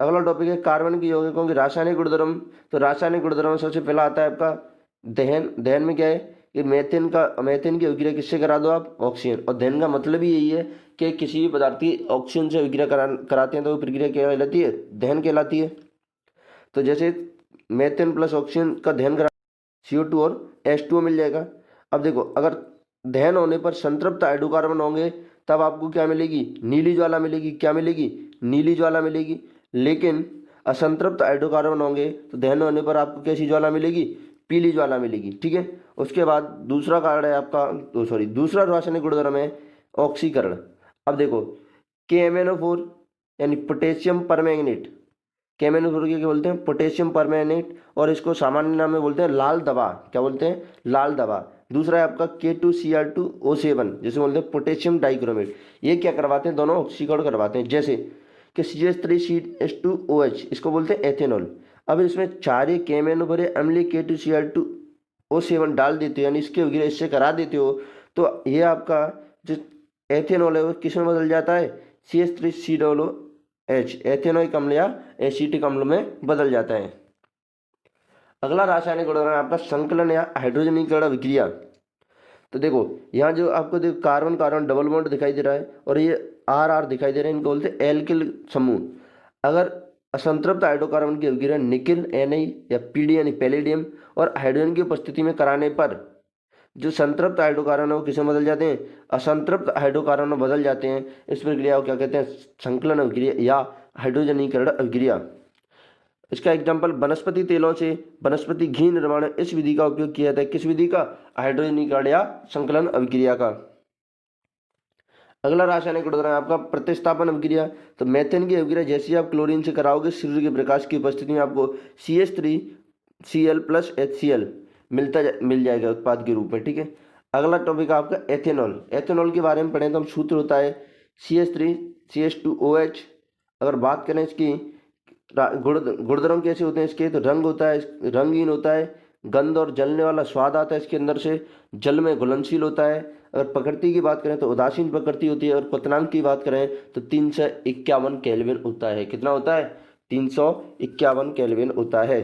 अगला टॉपिक है कार्बन की यौगिकों की रासायनिक गुणधर्म। तो रासायनिक गुणधर्म में सबसे पहला आता है आपका दहन। दहन में क्या है कि मेथेन की अभिक्रिया किससे करा दो आप, ऑक्सीजन। और दहन का मतलब ही यही है कि किसी भी पदार्थ की ऑक्सीजन से अभिक्रिया कराते हैं तो वो प्रक्रिया क्या कहलाती है, दहन कहलाती है। तो जैसे मेथेन प्लस ऑक्सीजन का दहन करा CO2 और H2O मिल जाएगा। अब देखो, अगर दहन होने पर संतृप्त हाइड्रोकार्बन होंगे तब आपको क्या मिलेगी, नीली ज्वाला मिलेगी। क्या मिलेगी, नीली ज्वाला मिलेगी। लेकिन असंतृप्त हाइड्रोकार्बन होंगे तो दहन होने पर आपको कैसी ज्वाला मिलेगी, पीली ज्वाला मिलेगी। ठीक है। उसके बाद दूसरा कारण है आपका, दूसरा रासायनिक गुणधर्म है ऑक्सीकरण। अब देखो KMnO4 यानी पोटेशियम परमैंगनेट, KMnO4 क्या बोलते हैं, पोटेशियम परमैंगनेट, और इसको सामान्य नाम में बोलते हैं लाल दवा। क्या बोलते हैं, लाल दवा। दूसरा है आपका K2Cr2O7 जिसे बोलते हैं पोटेशियम डाइक्रोमेट। ये क्या करवाते हैं, दोनों ऑक्सीकरण करवाते हैं। जैसे कि CH3CH2OH इसको बोलते हैं एथेनॉल। अब इसमें क्षारीय KMnO अम्लीय K2Cr2O7 डाल देते हो, यानी इसके वगैरह इससे करा देते हो, तो ये आपका जो एथेनॉल है वो किस में बदल जाता है, CH3COOH एथेनोइक अम्ल या एसिटिक अम्ल में बदल जाता है। अगला रासायनिक गुणधर्म है आपका संकलन या हाइड्रोजनीकरण अभिक्रिया। तो देखो यहाँ जो आपको देखो कार्बन कार्बन डबल बॉन्ड दिखाई दे रहा है और ये RR दिखाई दे रहे हैं, इनको बोलते हैं एल्किल समूह। अगर असंतृप्त हाइड्रोकार्बन की अभिक्रिया निकिल Na या PD यानी पैलेडियम और हाइड्रोजन की उपस्थिति में कराने पर जो संतृप्त हाइड्रोकार्बन है वो किसमें बदल जाते हैं, असंतृप्त हाइड्रोकार्बन में बदल जाते हैं। इस प्रक्रिया को क्या कहते हैं, संकलन अभिक्रिया या हाइड्रोजनीकरण अभिक्रिया। इसका एग्जाम्पल वनस्पति तेलों से वनस्पति घी निर्माण, इस विधि का उपयोग किया जाता है। किस विधि का, हाइड्रोजनीकरण या संकलन अभिक्रिया का। अगला रासायनिक गुणधर्म है आपका प्रतिस्थापन अभिक्रिया। तो मेथेन की अभिक्रिया जैसे आप क्लोरीन से कराओगे, सूर्य के प्रकाश की उपस्थिति में आपको CH3Cl प्लस HCl मिल जाएगा उत्पाद के रूप में। ठीक है। अगला टॉपिक आपका एथेनॉल। एथेनॉल के बारे में पढ़ें तो हम सूत्र होता है CH3CH2OH। अगर बात करें इसकी गुणधर्म कैसे होते हैं इसके, तो रंग होता है, रंगीन होता है, गंध और जलने वाला स्वाद आता है इसके अंदर से, जल में घुलनशील होता है। अगर प्रकृति की बात करें तो उदासीन प्रकृति होती है, और क्वथनांक की बात करें तो 351 केल्विन होता है। कितना होता है, 351 केल्विन होता है।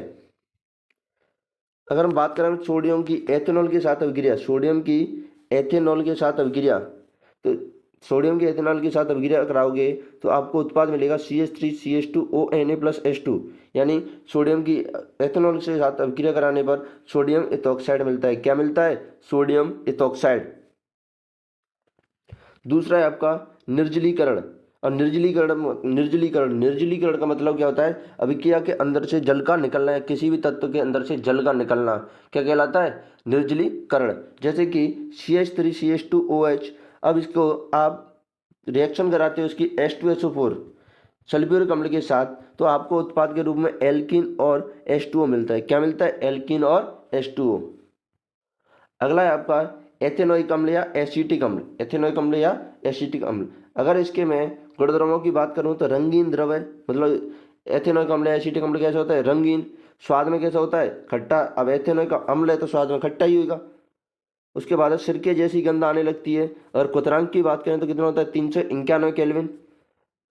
अगर हम बात करें सोडियम की एथेनॉल के साथ अभिक्रिया, सोडियम की एथेनॉल के साथ अभिक्रिया, तो सोडियम के एथेनॉल के साथ अभिक्रिया कराओगे तो आपको उत्पाद मिलेगा CH3CH2ONA प्लस H2, यानी सोडियम की एथेनॉल के साथ अभिक्रिया कराने पर सोडियम इथॉक्साइड मिलता है। क्या मिलता है, सोडियम इथॉक्साइड। दूसरा है आपका निर्जलीकरण। और निर्जलीकरण का मतलब क्या होता है, अभिक्रिया के अंदर से जल का निकलना है, किसी भी तत्व के अंदर से जल का निकलना क्या कहलाता है, निर्जलीकरण। जैसे कि CH3CH2OH, अब इसको आप रिएक्शन कराते हो इसकी H2SO4 सल्फ्यूरिक अम्ल के साथ, तो आपको उत्पाद के रूप में एल्कीन और H2O मिलता है। क्या मिलता है, एल्कीन और H2O। अगला है आपका एथेनोइक अम्ल या एसिटिक अम्ल। एथेनोइक अम्ल या एसिटिक अम्ल, अगर इसके मैं गुणधर्मों की बात करूं तो रंगीन द्रव है। मतलब एथेनोइक अम्ल या एसिटिक अम्ल कैसा होता है, रंगीन। स्वाद में कैसा होता है, खट्टा। अब एथेनोइक अम्ल है तो स्वाद में खट्टा ही होगा। उसके बाद सिरके जैसी गंध आने लगती है। और क्वथनांक की बात करें तो कितना होता है, 391 केल्विन।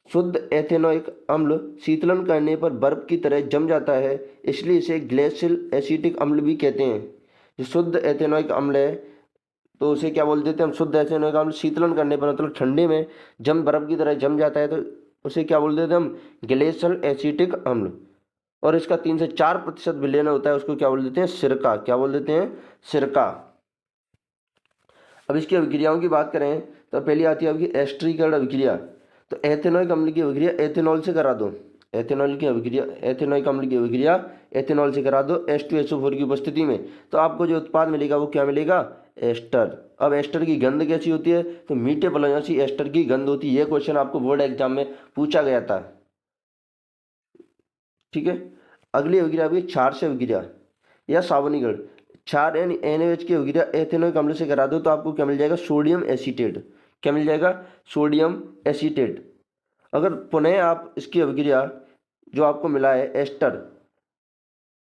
शुद्ध एथेनोइक अम्ल शीतलन करने पर बर्फ की तरह जम जाता है, इसलिए इसे ग्लेशियल एसिटिक अम्ल भी कहते हैं। जो शुद्ध एथेनोइक अम्ल है तो उसे क्या बोल देते हैं हम, शुद्ध एथेनोइक अम्ल शीतलन करने पर मतलब ठंडे में बर्फ की तरह जम जाता है तो उसे क्या बोल देते हैं हम, ग्लेशियल एसिटिक अम्ल। और इसका 3 से 4% विलयन होता है, उसको क्या बोल देते हैं, सिरका। क्या बोल देते हैं, सिरका। अब इसकी अभिक्रियाओं की बात करें तो पहली आती है आपकी एस्टरीकरण अभिक्रिया। तो एथेनोइक अम्ल की अभिक्रिया एथेनॉल से करा दो, एथेनॉल की अभिक्रिया एथेनोइक अम्ल की अभिक्रिया एथेनॉल से करा दो H2SO4 की उपस्थिति में, तो आपको जो उत्पाद मिलेगा वो क्या मिलेगा, एस्टर। अब एस्टर की गंध कैसी होती है, तो मीठे फलों जैसी एस्टर की गंध होती है। ये क्वेश्चन आपको बोर्ड एग्जाम में पूछा गया था। ठीक है। अगली अभिक्रिया आपकी क्षार से अभिक्रिया या सावनीकरण। क्षार यानी NaOH की अभिक्रिया एथेनोइक अम्ल से करा दो तो आपको क्या मिल जाएगा, सोडियम एसीटेट। क्या मिल जाएगा, सोडियम एसीटेट। अगर पुनः आप इसकी अभिक्रिया जो आपको मिला है एस्टर,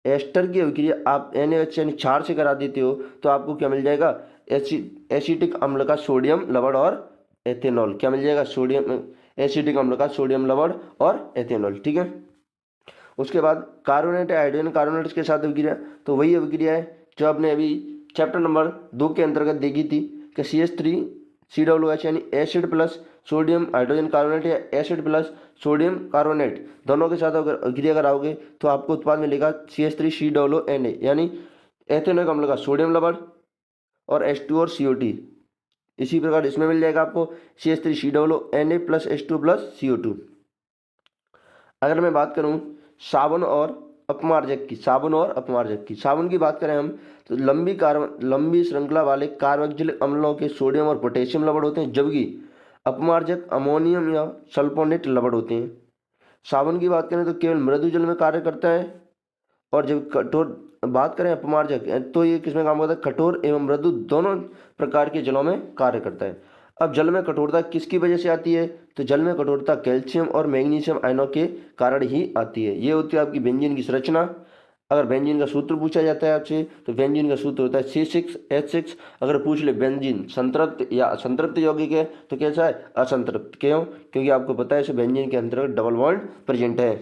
एस्टर की अभिक्रिया आप NaOH यानी क्षार से करा देते हो तो आपको क्या मिल जाएगा, एसिटिक अम्ल का सोडियम लवण और एथेनॉल। क्या मिल जाएगा, सोडियम एसिटिक अम्ल का सोडियम लवण और एथेनॉल। ठीक है। उसके बाद कार्बोनेट है, हाइड्रोजन कार्बोनेट के साथ अभिक्रिया, तो वही अभिक्रिया है जो आपने अभी चैप्टर नंबर 2 के अंतर्गत देखी थी कि CH3COOH यानी acid plus sodium hydrogen carbonate या एसिड प्लस सोडियम कार्बोनेट दोनों के साथ अगर अभिक्रिया कराओगे तो आपको उत्पाद मिलेगा CH3COONA यानी एथेनॉइक अम्ल का सोडियम लवण और H2 और CO2। इसी प्रकार इसमें मिल जाएगा आपको CH3COONA plus H2 plus CO2। अगर मैं बात करूं साबुन और अपमार्जक की, साबुन की बात करें हम तो लंबी श्रृंखला वाले कार्बोक्सिलिक अम्लों के सोडियम और पोटेशियम लवण होते हैं, जबकि अपमार्जक अमोनियम या सल्फोनेट लवण होते हैं। साबुन की बात करें तो केवल मृदु जल में कार्य करता है, और जब कठोर बात करें अपमार्जक तो ये किसमें काम करता है, कठोर एवं मृदु दोनों प्रकार के जलों में कार्य करता है। अब जल में कठोरता किसकी वजह से आती है, तो जल में कठोरता कैल्शियम और मैग्नीशियम आयनों के कारण ही आती है। ये होती है आपकी बेंजीन की संरचना। अगर बेंजीन का सूत्र पूछा जाता है आपसे तो बेंजीन का सूत्र होता है C6H6। अगर पूछ ले बेंजीन संतृप्त या असंतृप्त यौगिक है तो कैसा है, असंतृप्त। क्यों, क्योंकि आपको पता है इस बेंजीन के अंतर्गत डबल बॉन्ड प्रेजेंट है।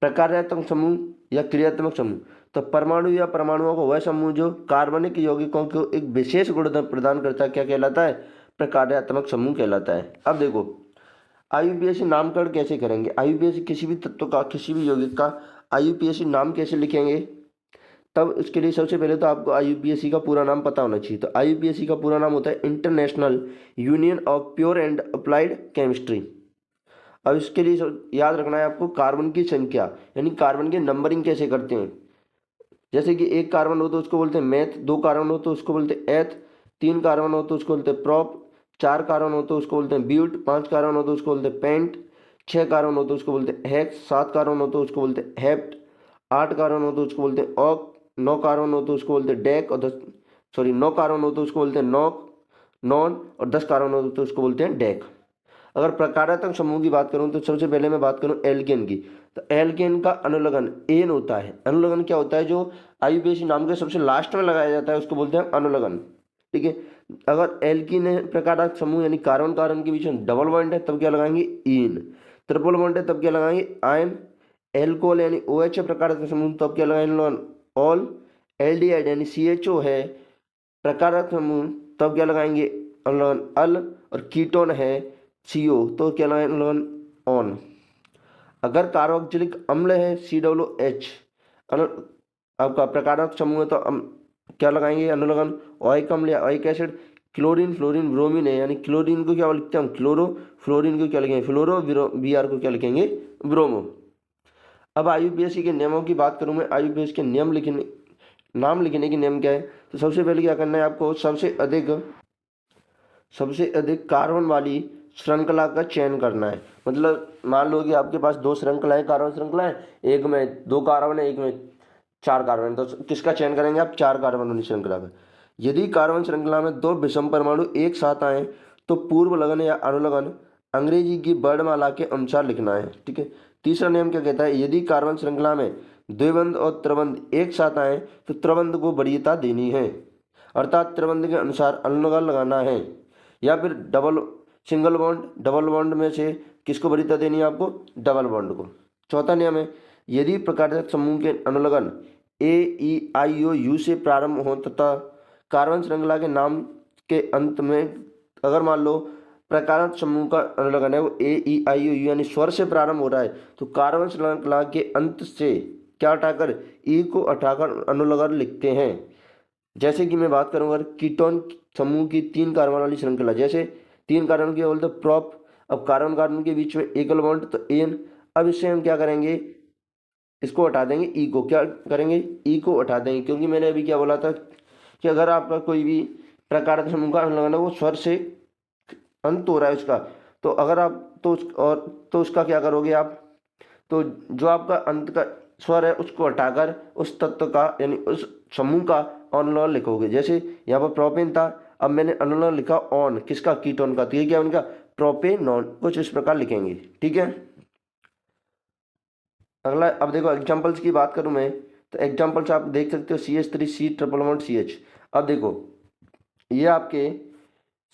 प्रकार्यात्मक समूह या क्रियात्मक समूह, तो परमाणु या परमाणुओं को वह समूह जो कार्बनिक यौगिकों को एक विशेष गुण प्रदान करता है क्या कहलाता है, प्रकार्यात्मक समूह कहलाता है। अब देखो IUPAC नामकरण कैसे करेंगे, IUPAC किसी भी तत्व का, किसी भी यौगिक का IUPAC नाम कैसे लिखेंगे, तब इसके लिए सबसे पहले तो आपको IUPAC का पूरा नाम पता होना चाहिए। तो IUPAC का पूरा नाम होता है international union of pure and applied chemistry. अब इसके लिए याद रखना है आपको कार्बन की संख्या यानी कार्बन की नंबरिंग कैसे करते हैं। जैसे कि एक कार्बन हो तो उसको बोलते हैं मेथ, दो कार्बन हो तो उसको बोलते हैं एथ, तीन कार्बन हो तो उसको बोलते हैं प्रॉप, चार कार्बन हो तो उसको बोलते हैं ब्यूट, पांच कार्बन हो तो उसको बोलते हैं पेंट, छह कार्बन हो तो उसको बोलते हैं हेक्स, सात कार्बन हो तो उसको बोलते हैं हेप्ट, आठ कार्बन हो तो उसको बोलते हैं ऑक, नौ कार्बन हो तो उसको बोलते हैं डेक, और नौ कार्बन हो तो उसको बोलते हैं नॉक नॉन, और 10 कार्बन हो तो उसको बोलते हैं डेक। अगर प्रकारात्मक समूह की बात करूं तो सबसे पहले मैं बात करूं एल्केन की, तो एल्केन का अनुलग्न एन होता है। अनुलग्न क्या होता है, जो IUPAC नाम के सबसे लास्ट में लगाया जाता है उसको बोलते हैं अनुलग्न। ठीक है, अगर एल्कीन है प्रकारात्मक समूह यानी कार्बन कार्बन के बीच में डबल बॉन्ड है तब क्या लगाएंगे इन, ट्रिपल बॉन्ड है तब क्या लगाएंगे आयन, एल्कोहल यानी OH है प्रकारात्मक समूह तब क्या लगाएंगे ऑल, एल्डिहाइड यानी CHO है प्रकारात्मक समूह तब क्या लगाएंगे अल, और कीटोन है CO तो क्या लगाएंगे ऑन। अगर कार्बोक्सिलिक अम्ल है COOH आपका प्रकारात्मक समूह है तो क्या लगाएंगे अनुलग्न ओइक अम्ल या oic acid. Chlorine fluorine bromine है यानी क्लोरीन को क्या लिखते हैं हम क्लोरो, फ्लोरीन को क्या लिखेंगे फ्लोरो, Br को क्या लिखेंगे ब्रोमो। अब IUPAC के नियमों की बात करूं मैं, IUPAC के नाम लिखने के नियम क्या है, तो सबसे पहले क्या करना है आपको सबसे अधिक कार्बन वाली श्रृंखला का चयन करना है। मतलब मान लो कि आपके पास दो श्रृंखलाएं कार्बन श्रृंखला है, एक में दो कार्बन है एक में चार कार्बन है, तो किसका चयन करेंगे आप, चार कार्बन वाली श्रृंखला का। यदि कार्बन श्रृंखला में दो विषम परमाणु एक साथ आए तो पूर्व लगन या अनुलग्न अंग्रेजी की वर्णमाला के अनुसार लिखना है। ठीक है, तीसरा नियम क्या कहता है, यदि कार्बन श्रृंखला में द्विबंध और त्रिबंध एक साथ आए तो त्रिबंध को वरीयता देनी है, अर्थात त्रिबंध के अनुसार अनुलग्न लगाना है, या फिर डबल बॉन्ड में से किसको वरीयता देनी है आपको, डबल बॉन्ड को। चौथा नियम है, यदि प्रकारात्मक समूह के अनुलग्न AEIOU से प्रारंभ हो तथा कार्बन श्रृंखला के नाम के अंत में अगर मान लो प्रकारात्मक समूह का अनुलग्न है वो AEIOU यानी स्वर से प्रारंभ हो रहा है तो कार्बन श्रृंखला के अंत से क्या हटाकर E को हटाकर अनुलग्न लिखते हैं। जैसे कि मैं बात करूँगा कीटोन समूह की तीन कार्बन वाली श्रृंखला, जैसे तीन कार्बन की बोलते प्रॉप, अब कार्बन कार्बन के बीच में एकल बॉन्ड तो एन, अब इससे हम क्या करेंगे इसको हटा देंगे E को, क्या करेंगे E को हटा देंगे, क्योंकि मैंने अभी क्या बोला था कि अगर आपका कोई भी प्रकारात्मक समूह का अनुलग्न है वो स्वर से अंत हो रहा है उसका, तो अगर आप तो उसका क्या करोगे आप, तो जो आपका अंत का स्वर है उसको हटाकर उस तत्व का यानी उस समूह का अनुलग्न लिखोगे। जैसे यहाँ पर प्रोपेन था, अब मैंने अनुलग्न लिखा ऑन, किसका, कीटोन का, तो ये क्या उनका प्रोपेनॉन, कुछ इस प्रकार लिखेंगे। ठीक है, अगला अब देखो एग्जांपल्स की बात करूं मैं तो एग्जांपल्स आप देख सकते हो CH3C111CH। अब देखो ये आपके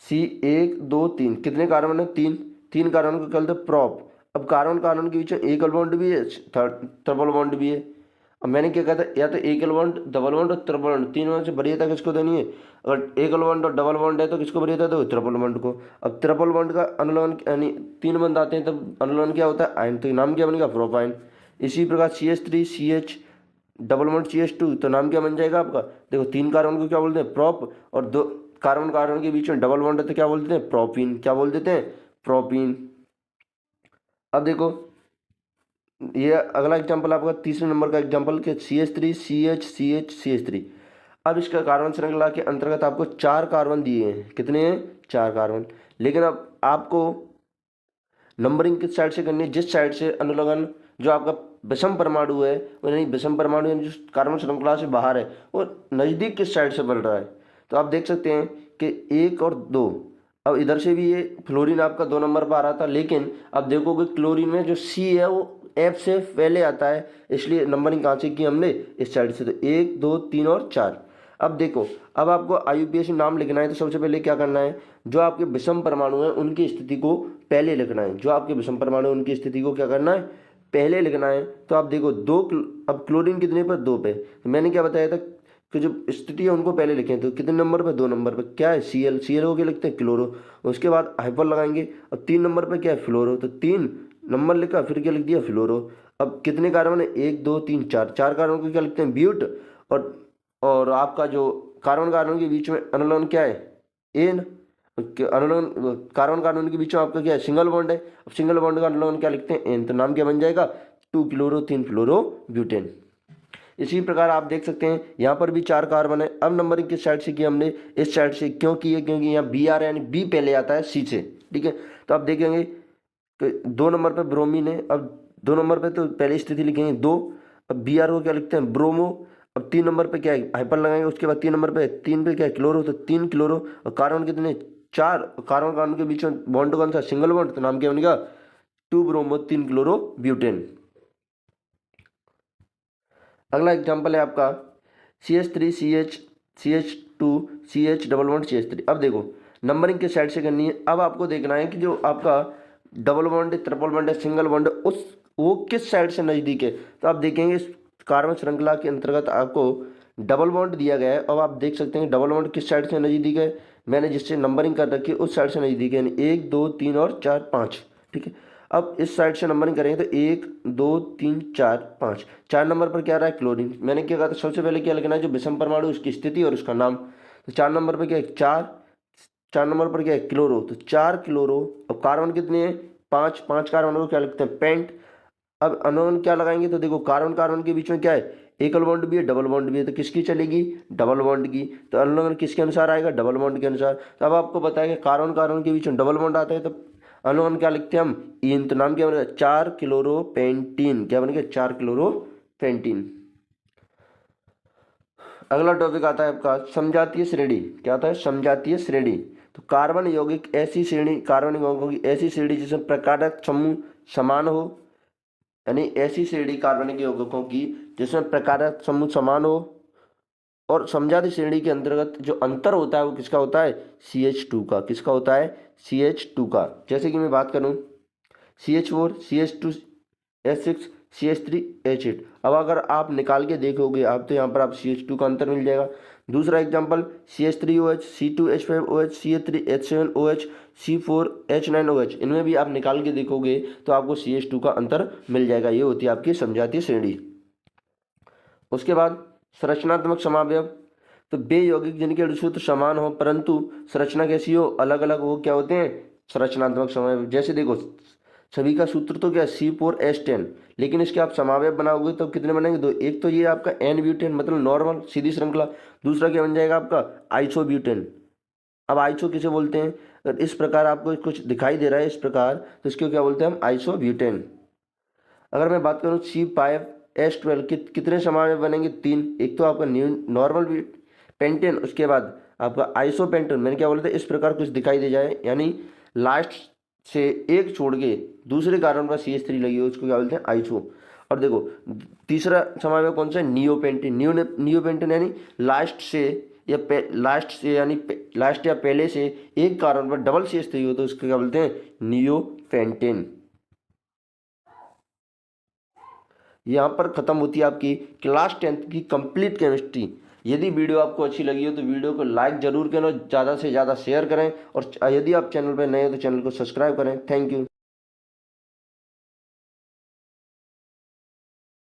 C1 2 3 कितने कार्बन है, तीन कार्बन को कहते हैं प्रॉप। अब कार्बन कार्बन के बीच में एकल बॉन्ड भी है, ट्रिपल बॉन्ड भी है। अब मैंने क्या कहा था, या तो एकल बॉन्ड, डबल बॉन्ड और ट्रिपल बॉन्ड, तीनों में से वरीयता किसको देनी है? अगर एकल बॉन्ड और डबल बॉन्ड है तो किसको वरीयता दो? ट्रिपल बॉन्ड को। अब ट्रिपल बॉन्ड का अनुलोमन यानी तीन बंद आते हैं तब अनुलोमन क्या होता है? आयन। तो नाम क्या बनेगा? प्रोपाइन। इसी प्रकार CH3 CH double bond CH2, तो नाम क्या बन जाएगा आपका? देखो तीन कार्बन को क्या बोलते हैं? प्रोप। और दो कार्बन कार्बन के बीच में डबल बॉन्ड है तो क्या बोलते हैं? प्रोपीन। क्या बोल देते हैं? प्रोपीन। अब देखो ये अगला एग्जांपल आपका तीसरे नंबर का एग्जांपल कि CH3 CH CH CH3। अब इसका कार्बन श्रृंखला के अंतर्गत आपको चार कार्बन दिए हैं। कितने हैं? चार कार्बन। लेकिन अब आपको नंबरिंग किस साइड से करनी है? जिस साइड से अनुलग्न जो आपका विषम परमाणु है, वो नहीं विषम परमाणु यानी जो कार्बन श्रृंखला से बाहर है, वो नज़दीक किस साइड से बढ़ रहा है। तो आप देख सकते हैं कि 1 और 2। अब इधर से भी ये फ्लोरीन आपका 2 नंबर पर आ रहा था, लेकिन अब देखोगे क्लोरीन में जो C है वो F से पहले आता है, इसलिए नंबरिंग कहाँ से की हमने? इस साइड से। तो 1 2 3 और 4। अब देखो, अब आपको IUPAC नाम लिखना है तो सबसे पहले क्या करना है? जो आपके विषम परमाणु हैं उनकी स्थिति को पहले लिखना है। जो आपके विषम परमाणु हैं उनकी स्थिति को क्या करना है? पहले लिखना है। तो आप देखो अब क्लोरीन कितने पर? 2 पे। तो मैंने क्या बताया था कि जो स्थिति है उनको पहले लिखें, तो कितने नंबर पे? 2 नंबर पे। क्या है? Cl। Cl को क्या लिखते हैं? क्लोरो। उसके बाद हाइपर लगाएंगे। अब 3 नंबर पे क्या है? फ्लोरो। तो 3 नंबर लिखा, फिर क्या लिख दिया? फ्लोरो। अब कितने कार्बन है? 1 2 3 4। चार कार्बन को क्या लिखते हैं? ब्यूट। और आपका जो कार्बन कार्बन के बीच में अनुलग्न क्या है? एन। अनुलग्न कार्बन कार्बन के बीच में आपका क्या है? सिंगल बॉन्ड है। अब सिंगल बॉन्ड का अनुलग्न क्या लिखते हैं? एन। तो नाम क्या बन जाएगा? 2 क्लोरो 3 फ्लोरो ब्यूटेन। इसी प्रकार आप देख सकते हैं यहाँ पर भी चार कार्बन है। अब नंबरिंग किस साइड से की हमने? इस साइड से। क्यों की है? क्योंकि यहाँ BR यानी B पहले आता है C से। ठीक है, तो आप देखेंगे कि 2 नंबर पे ब्रोमीन है। अब 2 नंबर पे तो पहली स्थिति लिखेंगे 2। अब BR को क्या लिखते हैं? ब्रोमो। अब 3 नंबर पे क्या है? हाइपर लगाएंगे। उसके बाद 3 नंबर पे 3 पे क्या है? क्लोरो। तो 3 क्लोरो। और कार्बन कितने? 4। कार्बन कार्बन के बीच में बॉन्ड कौन सा? Single bond. तो नाम क्या बनेगा? 2 ब्रोमो 3 क्लोरो ब्यूटेन। अगला एग्जाम्पल है आपका CH3 CH CH2 CH double bond CH3। अब देखो नंबरिंग किस साइड से करनी है? अब आपको देखना है कि जो आपका डबल बॉन्ड है, ट्रिपल बॉन्ड है, सिंगल बॉन्ड है, उस वो किस साइड से नज़दीक है। तो आप देखेंगे इस कार्बन श्रृंखला के अंतर्गत आपको डबल बॉन्ड दिया गया है। अब आप देख सकते हैं डबल बॉन्ड किस साइड से नज़दीक है। मैंने जिससे नंबरिंग कर रखी है उस साइड से नज़दीक है, यानी 1 2 3 और 4 5। ठीक है, अब इस साइड से नंबरिंग करेंगे तो 1 2 3 4 5। 4 नंबर पर क्या रहा है? क्लोरीन। मैंने क्या कहा था? सबसे पहले क्या लिखना है? जो विषम परमाणु उसकी स्थिति और उसका नाम। तो 4 नंबर पर क्या है? 4। 4 नंबर पर क्या है? क्लोरो। तो 4 क्लोरो। अब कार्बन कितने हैं? 5। 5 कार्बन को क्या लिखते हैं? पेंट। अब अनुबंध क्या लगाएंगे? तो देखो कार्बन कार्बन के बीच में क्या है? एकल बॉन्ड भी है, डबल बॉन्ड भी है, तो किसकी चलेगी? डबल बॉन्ड की। तो अनुलग्न किसके अनुसार आएगा? डबल बॉन्ड के अनुसार। तो अब आपको बताया कि कार्बन कार्बन के बीच में डबल बॉन्ड आता है तो अनुलग्न क्या लिखते हैं हम? इन। तो नाम क्या बनेगा? 4 क्लोरोपेंटीन। क्या बनेगा? 4 क्लोरोपेंटीन। अगला टॉपिक आता है आपका समजातीय श्रेणी। क्या आता है? समजातीय श्रेणी। तो कार्बन यौगिक ऐसी श्रेणी, कार्बन यौगिकों की ऐसी श्रेणी जिसमें प्रकारक समूह समान हो, यानी ऐसी श्रेणी कार्बनिक यौगिकों की जिसमें प्रकारक समूह समान हो। और समजातीय श्रेणी के अंतर्गत जो अंतर होता है वो किसका होता है? CH2 का। किसका होता है? CH2 का। जैसे कि मैं बात करूं CH4 CH2 H6 CH3 H8। अब अगर आप निकाल के देखोगे आप तो यहाँ पर आप CH2 का अंतर मिल जाएगा। दूसरा example CH3OH C2H5OH CH3H7OH C4H9OH, इनमें भी आप निकाल के देखोगे तो आपको CH2 का अंतर मिल जाएगा। ये होती है आपकी समजातीय श्रेणी। उसके बाद संरचनात्मक समावयव। तो वे यौगिक जिनके अणुसूत्र समान हो परंतु संरचना कैसी हो? अलग अलग, वो क्या होते हैं? संरचनात्मक समावयव। जैसे देखो सभी का सूत्र तो क्या? C4H10, लेकिन इसके आप समावयव बनाओगे तो कितने बनेंगे? दो। एक तो ये आपका N ब्यूटेन मतलब नॉर्मल सीधी श्रृंखला। दूसरा क्या बन जाएगा आपका? आइसोब्यूटेन। अब आइसो किसे बोलते हैं? अगर इस प्रकार आपको कुछ दिखाई दे रहा है इस प्रकार तो इसको क्या बोलते हैं हम? आइसोब्यूटेन। अगर मैं बात करूँ C5H12 कितने समावयव बनेंगे? 3। एक तो आपका नॉर्मल पेंटेन, उसके बाद आपका आइसोपेंटेन। मैंने क्या बोला था? इस प्रकार कुछ दिखाई दे जाए, यानी लास्ट से एक छोड़ के दूसरे कार्बन पर CH3 लगी हो, उसको क्या बोलते हैं? आइसो। और देखो तीसरा समावयव कौन सा है? नियोपेंटेन। नियोपेंटेन यानी लास्ट से लास्ट या पहले से एक कार्बन पर डबल CH3 हो तो उसको क्या बोलते हैं? नियोपेंटेन। यहाँ पर ख़त्म होती है आपकी क्लास 10th की कंप्लीट केमिस्ट्री। यदि वीडियो आपको अच्छी लगी हो तो वीडियो को लाइक ज़रूर करें, ज़्यादा से ज़्यादा शेयर करें, और यदि आप चैनल पर नए हो तो चैनल को सब्सक्राइब करें। Thank you.